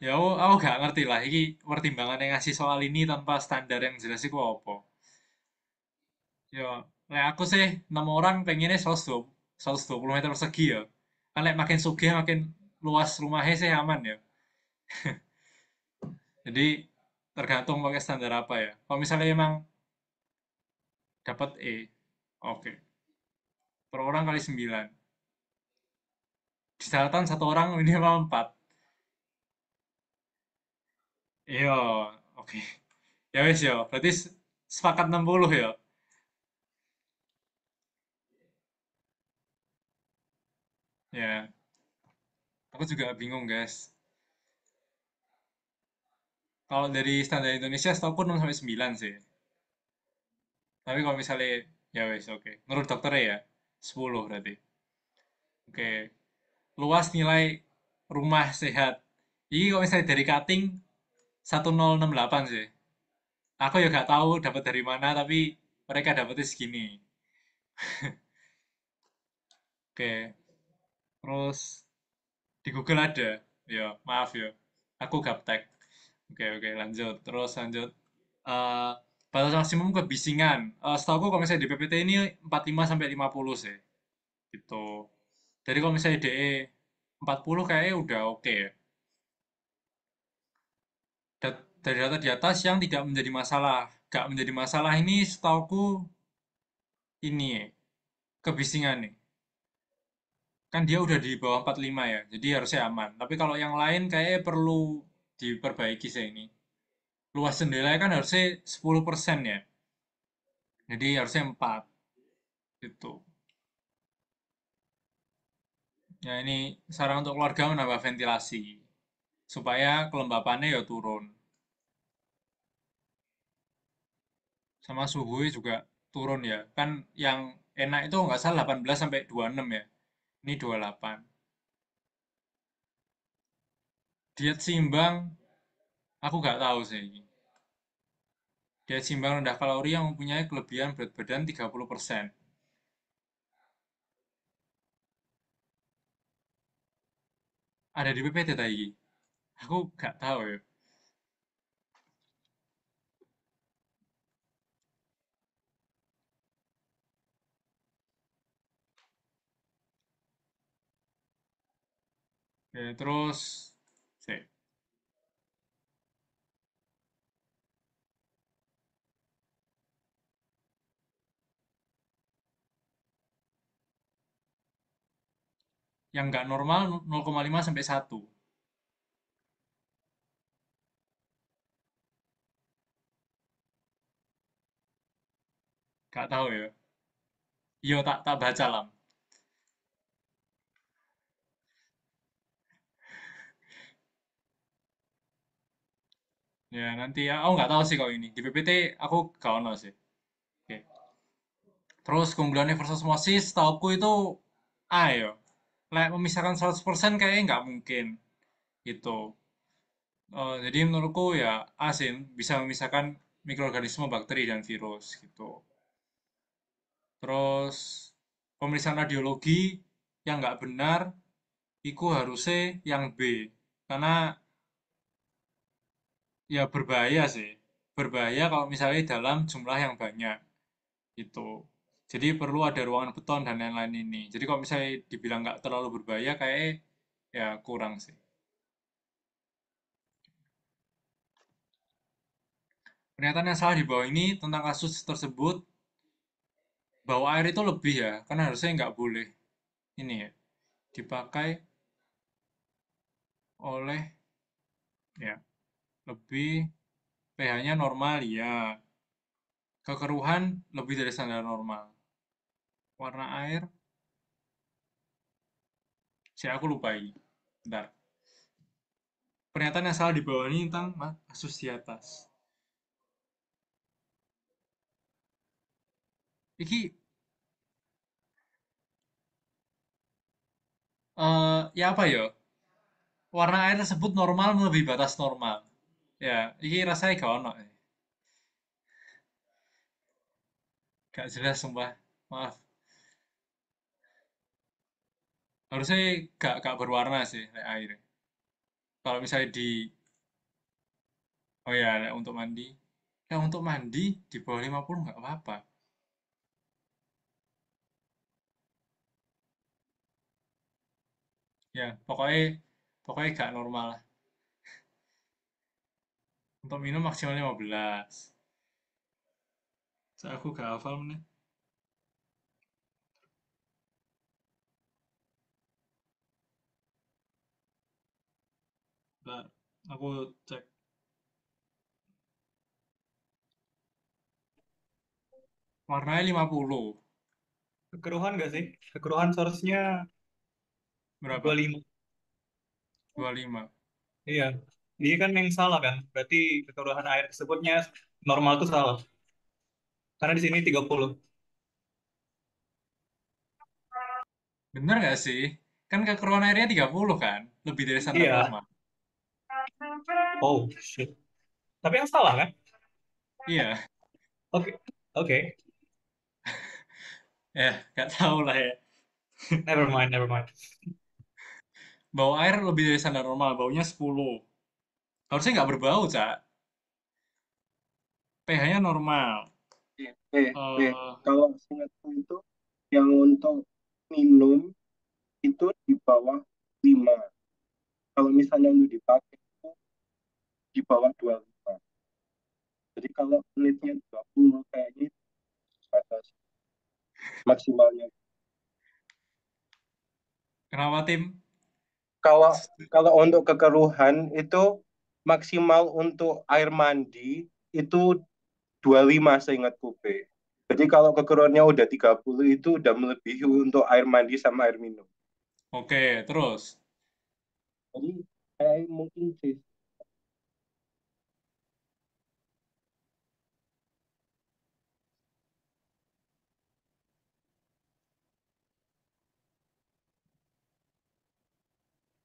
Ya aku gak ngerti lah. Ini pertimbangan yang ngasih soal ini tanpa standar yang jelas itu apa. Ya, lek aku sih 6 orang pengennya 120 meter persegi ya. Kan lek makin sugih makin luas rumahnya sih aman ya. Jadi tergantung pakai standar apa ya. Kalau misalnya emang dapat oke. Per orang kali 9. Di selatan satu orang minimal 4. Iya, oke. Ya wis ya, berarti sepakat 60 ya. Ya, aku juga bingung, guys. Kalau dari standar Indonesia, setahu aku 6 sampai 9 sih. Tapi kalau misalnya, ya wis, oke. Menurut dokternya ya, 10 berarti. Oke. Luas nilai rumah sehat. Ini kalau misalnya dari cutting 1068 sih. Aku ya gak tahu dapat dari mana, tapi mereka dapetnya segini. Oke. Terus di Google ada. Ya, maaf ya. Aku gaptek. Oke, oke, lanjut. Terus lanjut. Eh batas maksimum kebisingan. Setahu aku kalau misalnya di PPT ini 45 sampai 50 sih. Gitu. Jadi kalau misalnya DE 40 kayaknya udah oke ya. Dari data di atas yang tidak menjadi masalah. Gak menjadi masalah ini setauku ini ya, kebisingan nih. Kan dia udah di bawah 45 ya, jadi harusnya aman. Tapi kalau yang lain kayaknya perlu diperbaiki sih ini. Luas jendela kan harusnya 10% ya. Jadi harusnya 4 itu. Ya ini saran untuk keluarga menambah ventilasi supaya kelembapannya ya turun. Sama suhunya juga turun ya. Kan yang enak itu nggak salah 18 sampai 26 ya. Ini 28. Diet seimbang aku nggak tahu sih. Diet seimbang rendah kalori yang mempunyai kelebihan berat badan 30%. ada di PPT tadi. Aku gak tahu ya. Oke, terus sih, yang nggak normal 0,5 sampai 1. Gak tahu ya. Iya, tak tak baca lah. Ya nanti ya, aku nggak tahu sih kalau ini. Di PPT aku gak ono sih. Oke. Terus keunggulannya versus osmosis, setauku itu A ya. Lek memisahkan 100% kayaknya nggak mungkin gitu. Jadi menurutku ya A sih bisa memisahkan mikroorganisme, bakteri, dan virus gitu. Terus pemeriksaan radiologi yang nggak benar, itu harusnya yang B. Karena ya berbahaya sih. Berbahaya kalau misalnya dalam jumlah yang banyak gitu. Jadi perlu ada ruangan beton dan lain-lain ini. Jadi kalau misalnya dibilang nggak terlalu berbahaya, kayak ya kurang sih. Pernyataan yang salah di bawah ini tentang kasus tersebut, bahwa air itu lebih ya, karena harusnya nggak boleh ini ya, dipakai oleh ya lebih pH-nya normal ya, kekeruhan lebih dari standar normal. Warna air, saya aku lupa ini. Bentar. Pernyataan yang salah di bawah ini tentang kasus di atas. Iki ya apa ya? Warna air tersebut normal melebihi batas normal. Ya, ini rasanya gak ono. Gak jelas sumpah. Maaf. Harusnya gak berwarna sih kayak air. Kalau misalnya di oh ya, untuk mandi. Ya untuk mandi di bawah 50 nggak apa-apa. Ya, pokoknya pokoknya gak normal lah. Untuk minum maksimal 15. Saya aku gak hafal meneh. Bentar, aku cek. Warnanya 50. Kekeruhan nggak sih? Kekeruhan seharusnya Berapa? 25. 25. Iya. Dia kan yang salah kan? Berarti kekeruhan air tersebutnya normal itu salah. Karena di sini 30. Bener gak sih? Kan kekeruhan airnya 30 kan? Lebih dari standar Iya. normal. Oh, shit. Tapi yang salah kan? Iya. Oke. Oke. Ya, gak tahu lah ya. Never mind, never mind. Bau air lebih dari standar normal, baunya 10. Harusnya nggak berbau, Cak. pH-nya normal. Eh, Kalau seingatku itu yang untuk minum itu di bawah 5. Kalau misalnya untuk dipakai itu di bawah 25. Jadi kalau menitnya 20 kayaknya itu batas maksimalnya. kenapa tim? Kalau kalau untuk kekeruhan itu maksimal untuk air mandi itu 25 seingatku B. Jadi kalau kekeruhannya udah 30 itu udah melebihi untuk air mandi sama air minum. Oke, terus. Jadi kayak mungkin sih.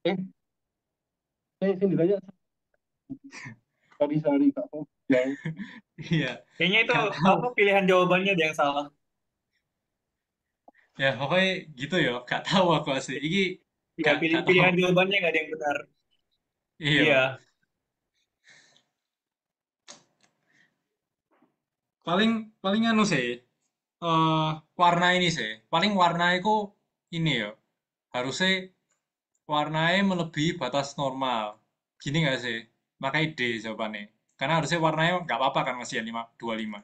Eh, sini aja. Sorry, Kak. Yang Iya, Kayaknya itu nggak tahu. apa pilihan jawabannya dia yang salah. Ya, pokoknya gitu ya. Nggak tahu aku asli. Ini Ya, gak pilihan tahu. jawabannya nggak ada yang benar. Iya, Iya, paling paling anu sih, warna ini sih. Paling warna itu ini ya, harusnya warnanya melebihi batas normal. Gini nggak sih? Makanya D jawabannya. Karena harusnya warnanya nggak apa-apa kan masih ya 25.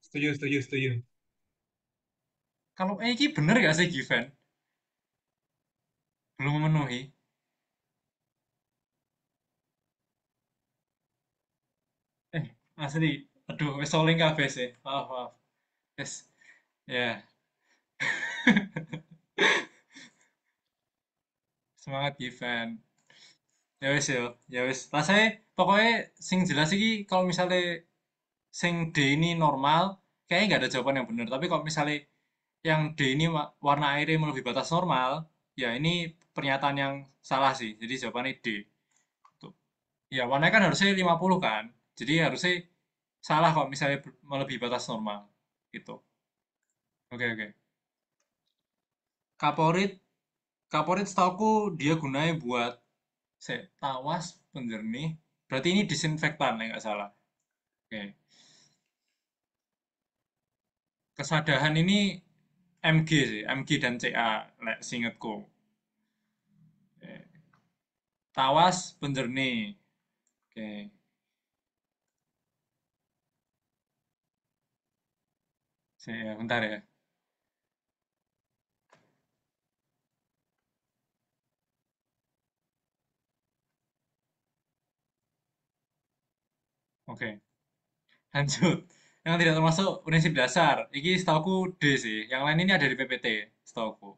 setuju, setuju, setuju. Kalau ini bener nggak sih Given? Belum memenuhi. Eh, asli. Aduh, wes soling kabeh sih. Maaf, maaf. Yes. Ya. Semangat Given. Ya wes yo. Ya wes. Rasanya pokoknya sing jelas iki kalau misalnya sing D ini normal, kayaknya nggak ada jawaban yang benar. Tapi kalau misalnya yang D ini warna airnya melebihi batas normal, ya ini pernyataan yang salah sih. Jadi jawabannya D. Tuh. Ya, warnanya kan harusnya 50 kan. Jadi harusnya salah kalau misalnya melebihi batas normal. Gitu. Oke, oke. Kaporit, kaporit setauku dia gunanya buat tawas, penjernih. Berarti ini disinfektan ya nggak salah. Oke. Kesadahan ini Mg sih, Mg dan Ca, lek seingetku. Oke. Tawas, penjernih. Oke. Ya, bentar ya. Oke. Lanjut. Yang tidak termasuk prinsip dasar. Iki setauku D sih. Yang lain ini ada di PPT, setauku.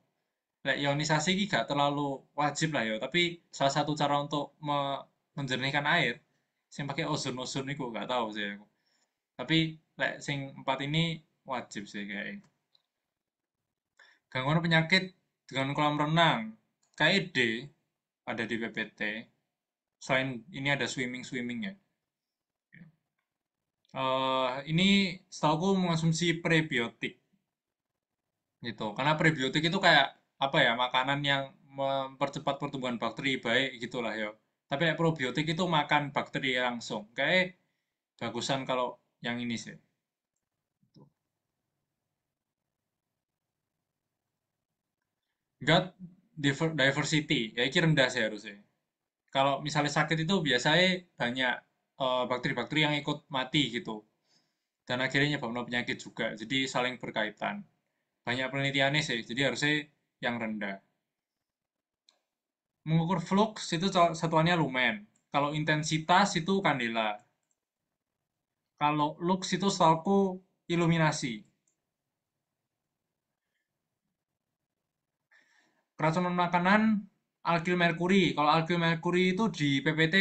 Lek ionisasi ini gak terlalu wajib lah ya, tapi salah satu cara untuk menjernihkan air, sing pakai ozon-ozon itu gak tahu sih aku. Tapi lek sing empat ini wajib sih kayaknya. Gangguan penyakit dengan kolam renang, kayak D ada di PPT. Selain ini ada swimming-swimming ya. Ini setahu mengonsumsi prebiotik gitu. Karena prebiotik itu kayak apa ya, makanan yang mempercepat pertumbuhan bakteri baik gitulah ya. Tapi kayak probiotik itu makan bakteri langsung. Kayak bagusan kalau yang ini sih. Gut diversity, ya ini rendah sih harusnya. Kalau misalnya sakit itu biasanya banyak bakteri-bakteri yang ikut mati gitu. Dan akhirnya nyebabkan penyakit juga. Jadi saling berkaitan. Banyak penelitiannya sih, jadi harusnya yang rendah. Mengukur flux itu satuannya lumen. Kalau intensitas itu kandela. Kalau lux itu setahuku iluminasi. Keracunan makanan alkyl merkuri. Kalau alkyl merkuri itu di PPT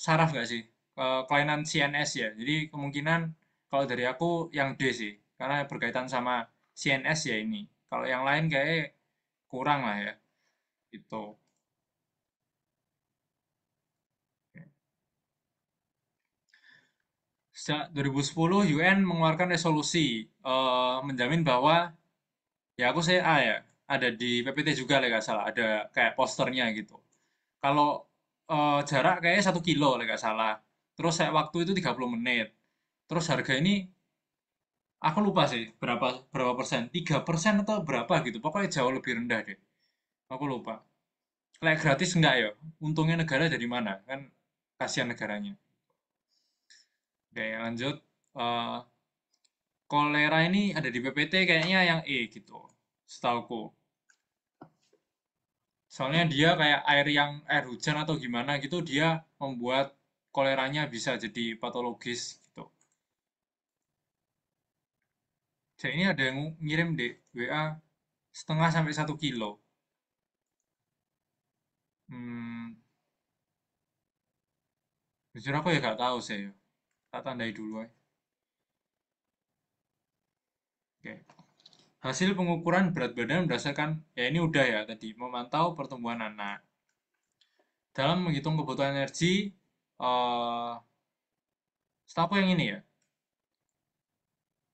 saraf nggak sih? Kelainan CNS ya. Jadi kemungkinan kalau dari aku yang D sih. Karena berkaitan sama CNS ya ini. Kalau yang lain kayak kurang lah ya. Itu. Sejak 2010 UN mengeluarkan resolusi menjamin bahwa ya aku saya A ya ada di PPT juga lah nggak salah ada kayak posternya gitu. Kalau jarak kayaknya 1 kilo lah nggak salah. Terus saya waktu itu 30 menit. Terus harga ini aku lupa sih berapa berapa persen, 3% atau berapa gitu. Pokoknya jauh lebih rendah deh. Aku lupa. Kayak gratis enggak ya? Untungnya negara dari mana? Kan kasihan negaranya. Oke, lanjut. Eh, Kolera ini ada di PPT kayaknya yang E gitu, setauku. Soalnya dia kayak air hujan atau gimana gitu, dia membuat koleranya bisa jadi patologis gitu. Jadi ini ada yang ngirim di WA 0,5 sampai 1 kilo. Hmm, jujur aku ya gak tahu sih. Tak tandai dulu ya. Oke. Hasil pengukuran berat badan berdasarkan, ya ini udah ya tadi, memantau pertumbuhan anak. Dalam menghitung kebutuhan energi, setahu yang ini ya,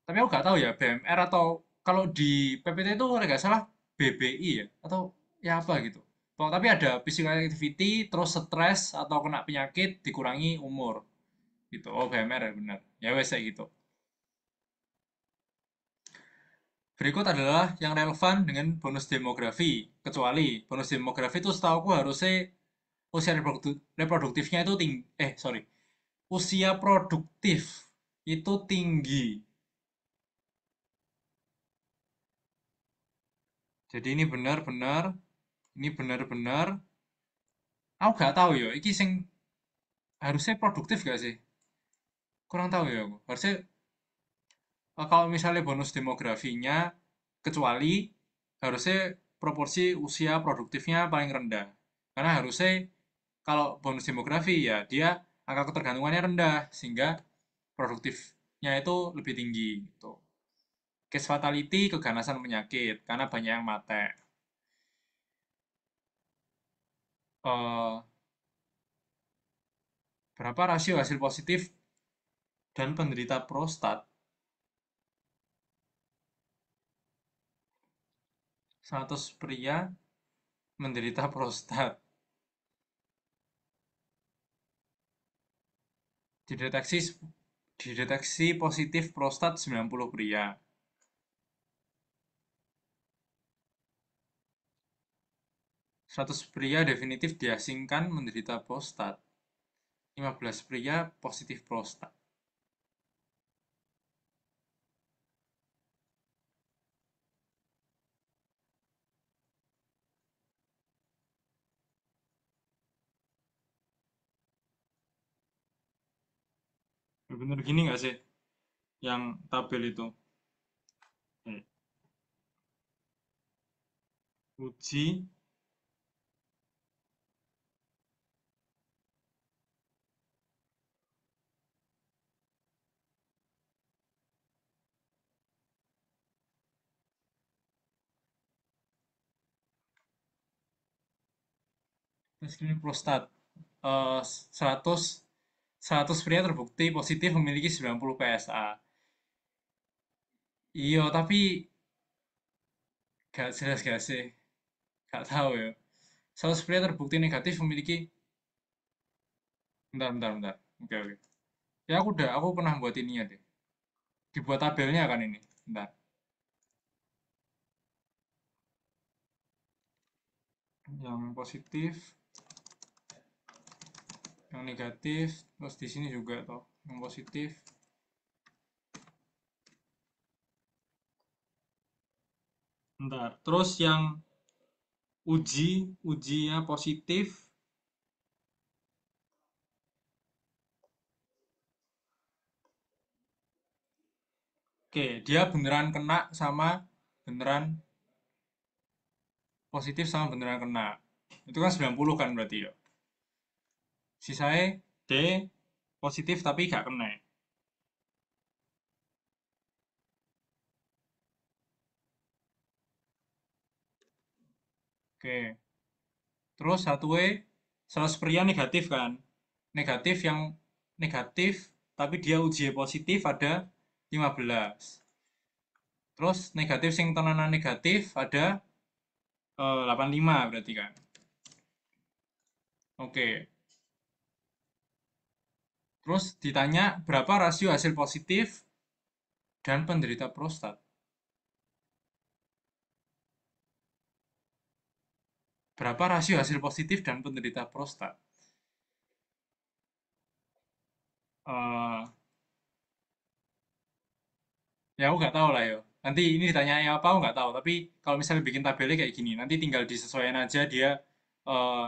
Tapi aku nggak tahu ya BMR atau kalau di PPT itu kalau nggak salah BBI ya atau ya apa gitu. Tapi ada physical activity, terus stres atau kena penyakit dikurangi umur gitu. Oh BMR ya benar. Ya wes kayak gitu. Berikut adalah yang relevan dengan bonus demografi. Kecuali bonus demografi itu setahu aku harusnya usia reproduktifnya itu tinggi. Sorry. Usia produktif itu tinggi. Jadi ini benar-benar. Aku gak tahu ya. Iki sing harusnya produktif gak sih? Kurang tahu ya aku. Harusnya kalau misalnya bonus demografinya kecuali harusnya proporsi usia produktifnya paling rendah. Karena harusnya kalau bonus demografi ya dia angka ketergantungannya rendah sehingga produktifnya itu lebih tinggi gitu. Case fatality keganasan penyakit karena banyak yang mati. Eh, berapa rasio hasil positif dan penderita prostat? 100 pria menderita prostat. Dideteksi dideteksi positif prostat 90 pria. 100 pria definitif diasingkan menderita prostat. 15 pria positif prostat. Bener gini nggak sih yang tabel itu? Hmm. Uji screening prostat. 100 100 pria terbukti positif memiliki 90 PSA. Iya, tapi gak jelas gak sih? Gak tahu ya. 100 pria terbukti negatif memiliki. Bentar. Oke, oke. Ya aku pernah buat ini ya deh. Dibuat tabelnya kan ini. Bentar. Yang positif, yang negatif, terus di sini juga toh. Yang positif. Bentar. Terus yang ujinya positif. Oke, dia beneran kena sama beneran positif sama beneran kena. Itu kan 90 kan berarti ya. Sisanya D positif tapi gak kena. Oke. Terus satu E 100 pria negatif kan. Negatif yang negatif tapi dia uji positif ada 15. Terus negatif sing tenanan negatif ada 85 berarti kan. Oke. Terus ditanya berapa rasio hasil positif dan penderita prostat. Berapa rasio hasil positif dan penderita prostat? Eh, ya aku nggak tahu lah ya. Nanti ini ditanya apa aku nggak tahu. Tapi kalau misalnya bikin tabelnya kayak gini, nanti tinggal disesuaikan aja dia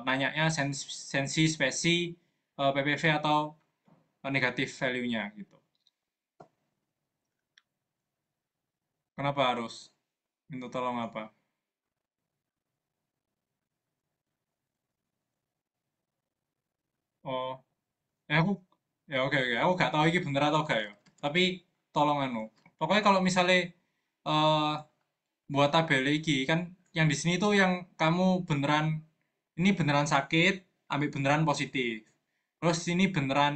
nanyanya sensi, spesi, PPV atau negatif value-nya gitu. Kenapa harus minta tolong apa? Oh, aku ya oke, aku nggak tahu ini bener atau enggak ya. Tapi tolong anu. Pokoknya kalau misalnya eh buat tabel iki kan yang di sini tuh yang kamu beneran ini beneran sakit, ambil beneran positif. Terus ini beneran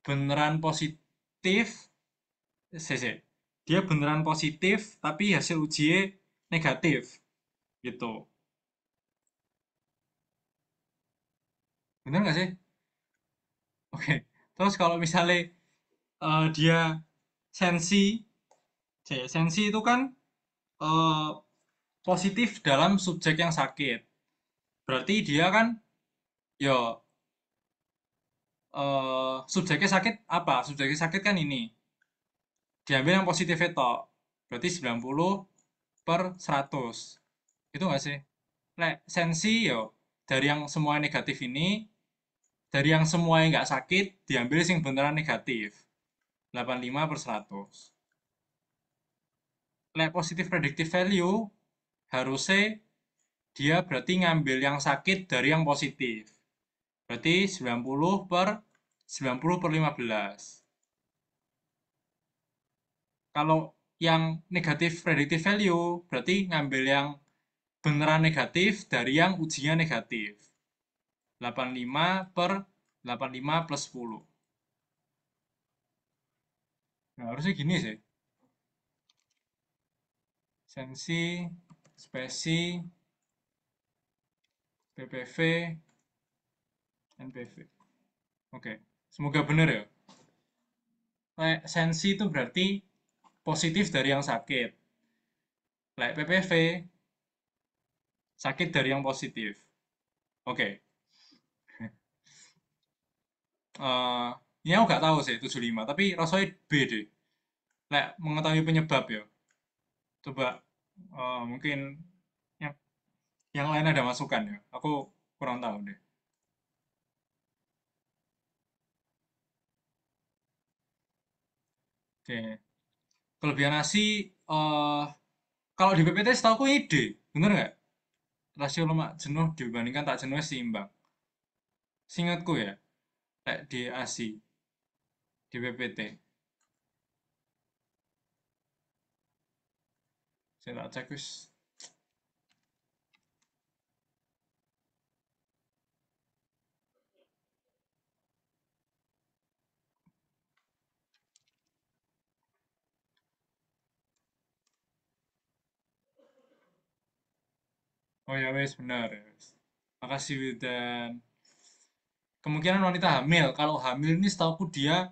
beneran positif, CC. Dia beneran positif, tapi hasil ujinya negatif. Gitu. Bener nggak sih? Oke. Terus kalau misalnya dia sensi, sensi itu kan eh, positif dalam subjek yang sakit. Berarti dia kan, ya subjeknya sakit apa? Subjeknya sakit kan ini. Diambil yang positif itu. Berarti 90 per 100. Itu nggak sih? Lek sensi yo dari yang semua negatif ini, dari yang semuanya nggak sakit, diambil sing beneran negatif. 85 per 100. Lek positif predictive value, harusnya dia berarti ngambil yang sakit dari yang positif. Berarti 90 per 15. Kalau yang negatif predictive value, berarti ngambil yang beneran negatif dari yang ujinya negatif. 85 per 85 plus 10. Nah, harusnya gini sih. Sensi, spesi, PPV, NPV. Oke, semoga benar ya. Sensi itu berarti positif dari yang sakit. PPV, sakit dari yang positif. Oke. Eh, ini aku nggak tahu sih 75, tapi rasanya B deh. Mengetahui penyebab ya. Coba mungkin yang, yang lain ada masukan ya. Aku kurang tahu deh. Oke. Kelebihan ASI, kalau di PPT setahu aku ide, bener nggak? Rasio lemak jenuh dibandingkan tak jenuh seimbang. Seingatku ya, di ASI, di PPT. Saya tak cek wis. Oh ya wis benar ya wis. Makasih dan kemungkinan wanita hamil. Kalau hamil ini setahu dia,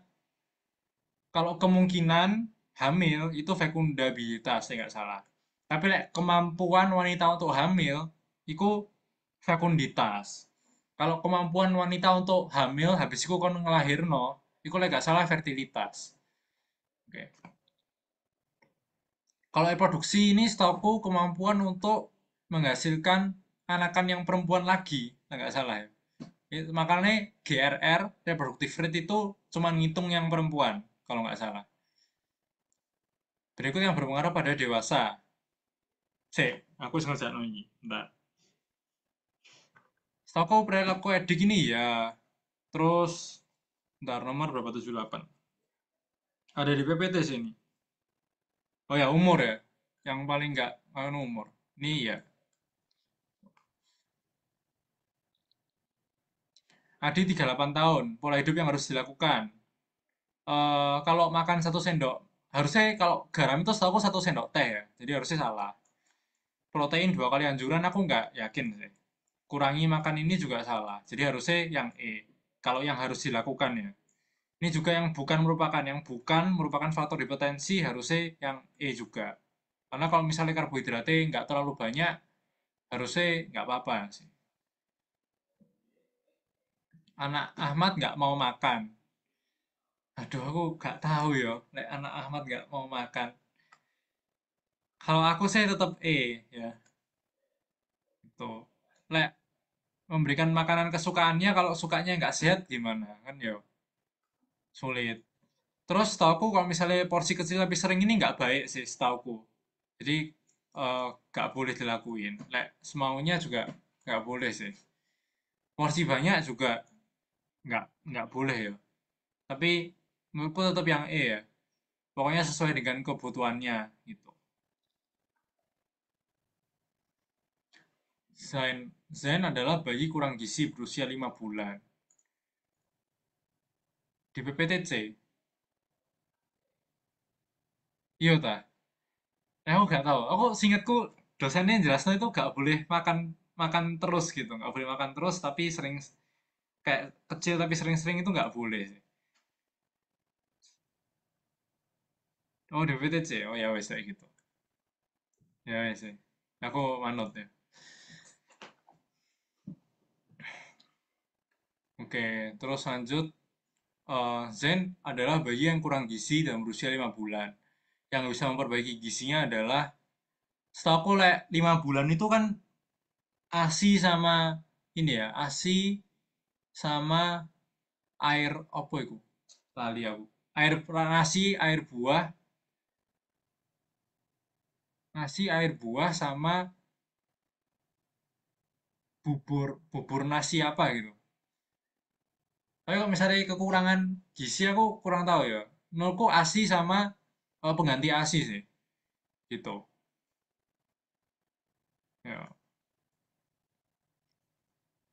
kalau kemungkinan hamil itu fekundabilitas ya nggak salah. Tapi kemampuan wanita untuk hamil itu fekunditas. Kalau kemampuan wanita untuk hamil habis itu kon ngelahirno, itu nggak salah fertilitas. Oke. Kalau reproduksi ini setahu kemampuan untuk menghasilkan anakan yang perempuan lagi, nggak salah ya. Makanya GRR, reproductive rate itu cuma ngitung yang perempuan, kalau nggak salah. Berikut yang berpengaruh pada dewasa. Cek, aku sengaja nonyi. Bentar. Setahu perilaku edik ini ya. Terus, bentar, nomor berapa 78? Ada di PPT sini. Oh ya, umur ya. Yang paling nggak, umur. Ini ya. Adi 38 tahun, pola hidup yang harus dilakukan. Kalau makan satu sendok, harusnya kalau garam itu setahu aku satu sendok teh ya. Jadi harusnya salah. Protein 2 kali anjuran aku nggak yakin sih. Kurangi makan ini juga salah. Jadi harusnya yang E. Kalau yang harus dilakukan ya. Ini juga yang bukan merupakan faktor hipertensi harusnya yang E juga. Karena kalau misalnya karbohidratnya nggak terlalu banyak, harusnya nggak apa-apa sih. Anak Ahmad nggak mau makan. Aduh, aku nggak tahu ya. Anak Ahmad nggak mau makan. Kalau aku sih tetap E ya. Itu. Lek memberikan makanan kesukaannya kalau sukanya nggak sehat gimana kan ya sulit. Terus setauku kalau misalnya porsi kecil tapi sering ini nggak baik sih setauku. Jadi nggak boleh dilakuin. Semaunya juga nggak boleh sih. Porsi banyak juga nggak boleh ya. Tapi menurutku tetap yang E ya. Pokoknya sesuai dengan kebutuhannya gitu. Zain adalah bayi kurang gizi berusia 5 bulan. Di PPTC, Iya ta. Aku nggak tahu. Aku seingatku dosennya yang jelas itu nggak boleh makan makan terus gitu, nggak boleh makan terus tapi sering kayak kecil tapi sering-sering itu nggak boleh. Oh DPTC, oh ya wes kayak gitu. Ya wes. Aku manut ya. Oke, terus lanjut. Zen adalah bayi yang kurang gizi dalam berusia 5 bulan. Yang bisa memperbaiki gizinya adalah, setahu aku 5 bulan itu kan ASI sama ini ya, ASI sama air apa itu? Lali aku. Air nasi, air buah, nasi, air buah sama bubur bubur nasi apa gitu. Tapi kalau misalnya kekurangan gizi aku kurang tahu ya. Menurutku ASI sama pengganti ASI sih, gitu. Ya.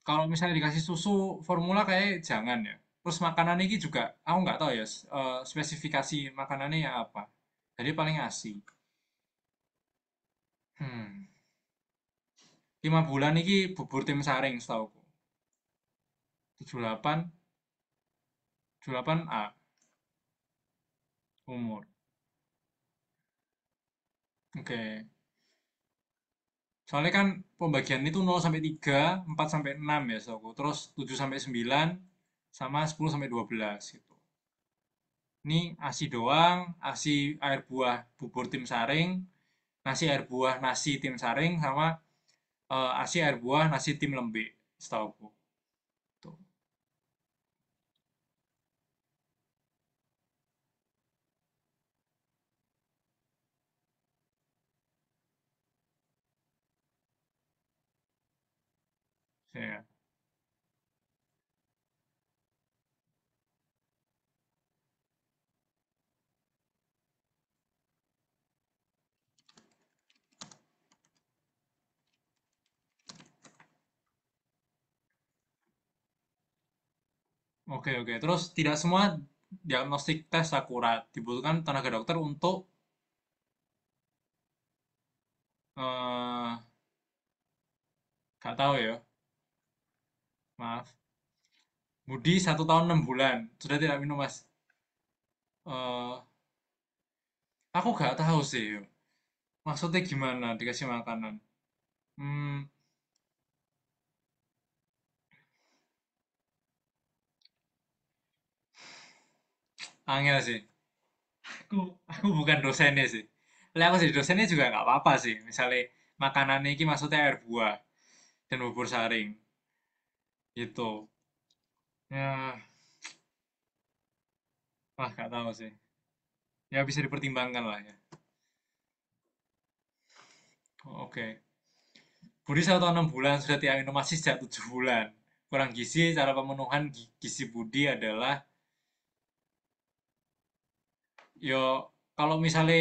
Kalau misalnya dikasih susu formula kayak jangan ya. Terus makanan ini juga aku nggak tahu ya spesifikasi makanannya ya apa. Jadi paling ASI. Hmm. 5 bulan ini bubur tim saring setauku. 78 78A umur. Oke. Soalnya kan pembagian itu 0 sampai 3, 4 sampai 6 ya setauku. Terus 7 sampai 9 sama 10 sampai 12 gitu. Ini ASI doang, ASI air buah bubur tim saring, nasi air buah nasi tim saring sama ASI air buah nasi tim lembek setauku. Tuh. Ya. Oke, oke. Terus tidak semua diagnostik tes akurat. Dibutuhkan tenaga dokter untuk eh nggak tahu ya, maaf. Budi 1 tahun 6 bulan sudah tidak minum mas. eh aku nggak tahu sih. Maksudnya gimana dikasih makanan? Hmm, angel sih. Aku bukan dosennya sih. Lah aku sih dosennya juga nggak apa-apa sih. Misalnya makanannya ini maksudnya air buah dan bubur saring gitu. Ya, wah nggak tahu sih. Ya bisa dipertimbangkan lah ya. Oke. Budi 1 tahun 6 bulan sudah tidak minum ASI sejak 7 bulan. Kurang gizi, cara pemenuhan gizi Budi adalah, yo kalau misalnya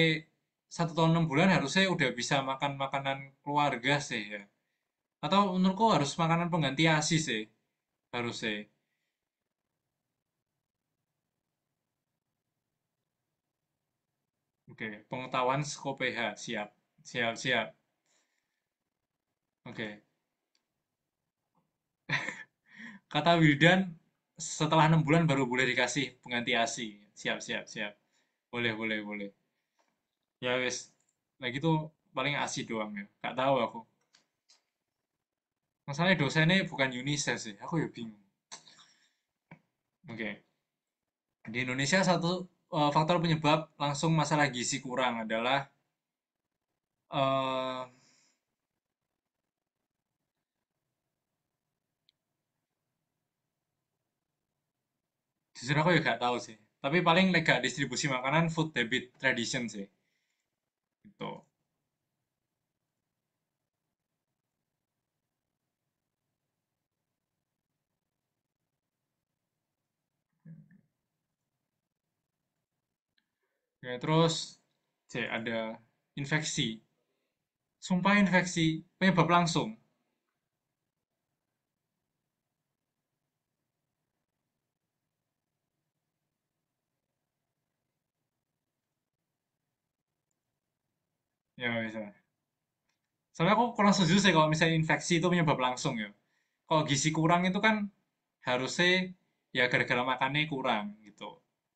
1 tahun 6 bulan harusnya udah bisa makan makanan keluarga sih ya. Atau menurutku harus makanan pengganti ASI sih, harusnya. Oke, pengetahuan skop PH, siap, siap, siap. Oke, kata Wildan setelah 6 bulan baru boleh dikasih pengganti ASI. Siap, siap, siap. Boleh, boleh, boleh. Ya wes, lagi tuh paling ASI doang ya. Gak tahu aku. Masalahnya dosennya bukan UNICEF sih, aku ya bingung. Oke, di Indonesia satu faktor penyebab langsung masalah gizi kurang adalah eh jujur aku ya gak tahu sih. Tapi paling lega distribusi makanan food habit tradition sih. Gitu. Ya, terus ada infeksi. Sumpah infeksi penyebab langsung. Ya bisa. Soalnya aku kurang setuju sih kalau misalnya infeksi itu penyebab langsung ya. Kalau gizi kurang itu kan harusnya ya gara-gara makannya kurang gitu.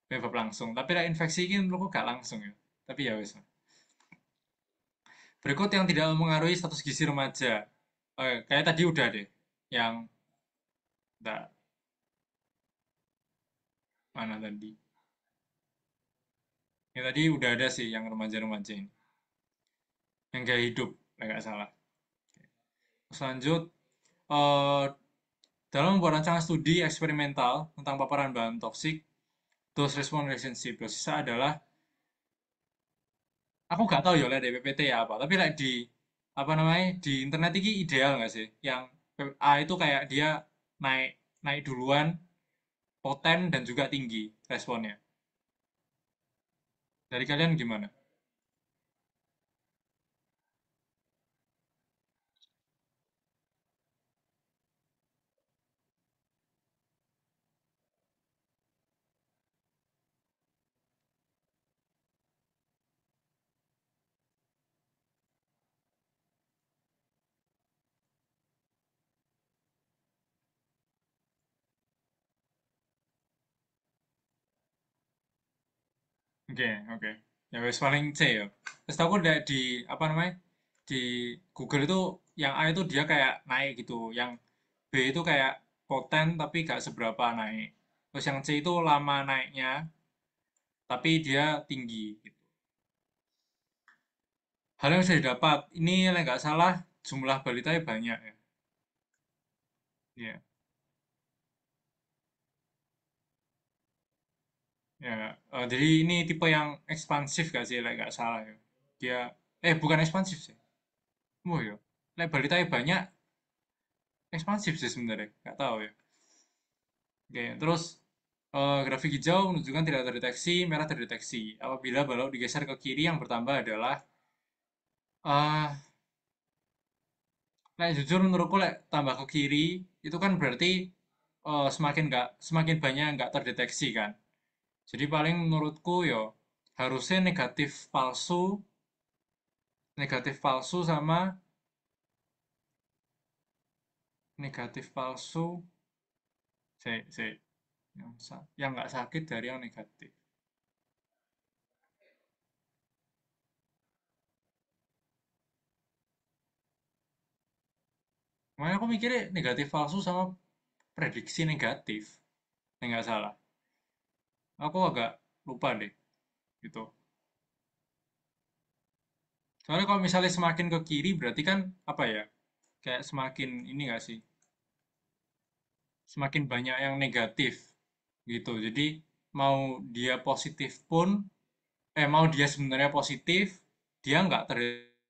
Penyebab langsung. Tapi lah infeksi ini menurutku gak langsung ya. Tapi ya bisa. Berikut yang tidak mempengaruhi status gizi remaja. Kayak tadi udah deh. Yang enggak, mana tadi? Yang tadi udah ada sih yang remaja-remaja ini. Yang gaya hidup, nggak salah. Terus lanjut, eh, dalam membuat rancangan studi eksperimental tentang paparan bahan toksik, dose response relationship dosisnya adalah, aku nggak tahu ya lah dari PPT ya apa, tapi like di apa namanya di internet ini ideal nggak sih? Yang A itu kayak dia naik naik duluan, poten dan juga tinggi responnya. Dari kalian gimana? Oke, oke. Ya wes paling C ya. Terus aku di apa namanya? Di Google itu yang A itu dia kayak naik gitu, yang B itu kayak poten tapi gak seberapa naik. Terus yang C itu lama naiknya tapi dia tinggi gitu. Hal yang bisa didapat, ini yang nggak salah jumlah balitanya banyak ya. Iya, ya. Jadi ini tipe yang ekspansif gak sih, nggak salah ya. Dia, bukan ekspansif sih. Oh ya, balitanya banyak, ekspansif sih sebenarnya, nggak tahu ya. Oke, terus grafik hijau menunjukkan tidak terdeteksi, merah terdeteksi. Apabila balok digeser ke kiri, yang bertambah adalah eh jujur menurutku tambah ke kiri itu kan berarti semakin banyak yang nggak terdeteksi kan. Jadi paling menurutku yo harusnya negatif palsu sama negatif palsu, saya yang nggak sakit dari yang negatif. Makanya aku mikirnya negatif palsu sama prediksi negatif, nggak salah. Aku agak lupa deh gitu. Soalnya kalau misalnya semakin ke kiri berarti kan apa ya? Kayak semakin ini nggak sih? Semakin banyak yang negatif gitu. Jadi mau dia positif pun, mau dia sebenarnya positif, dia nggak ter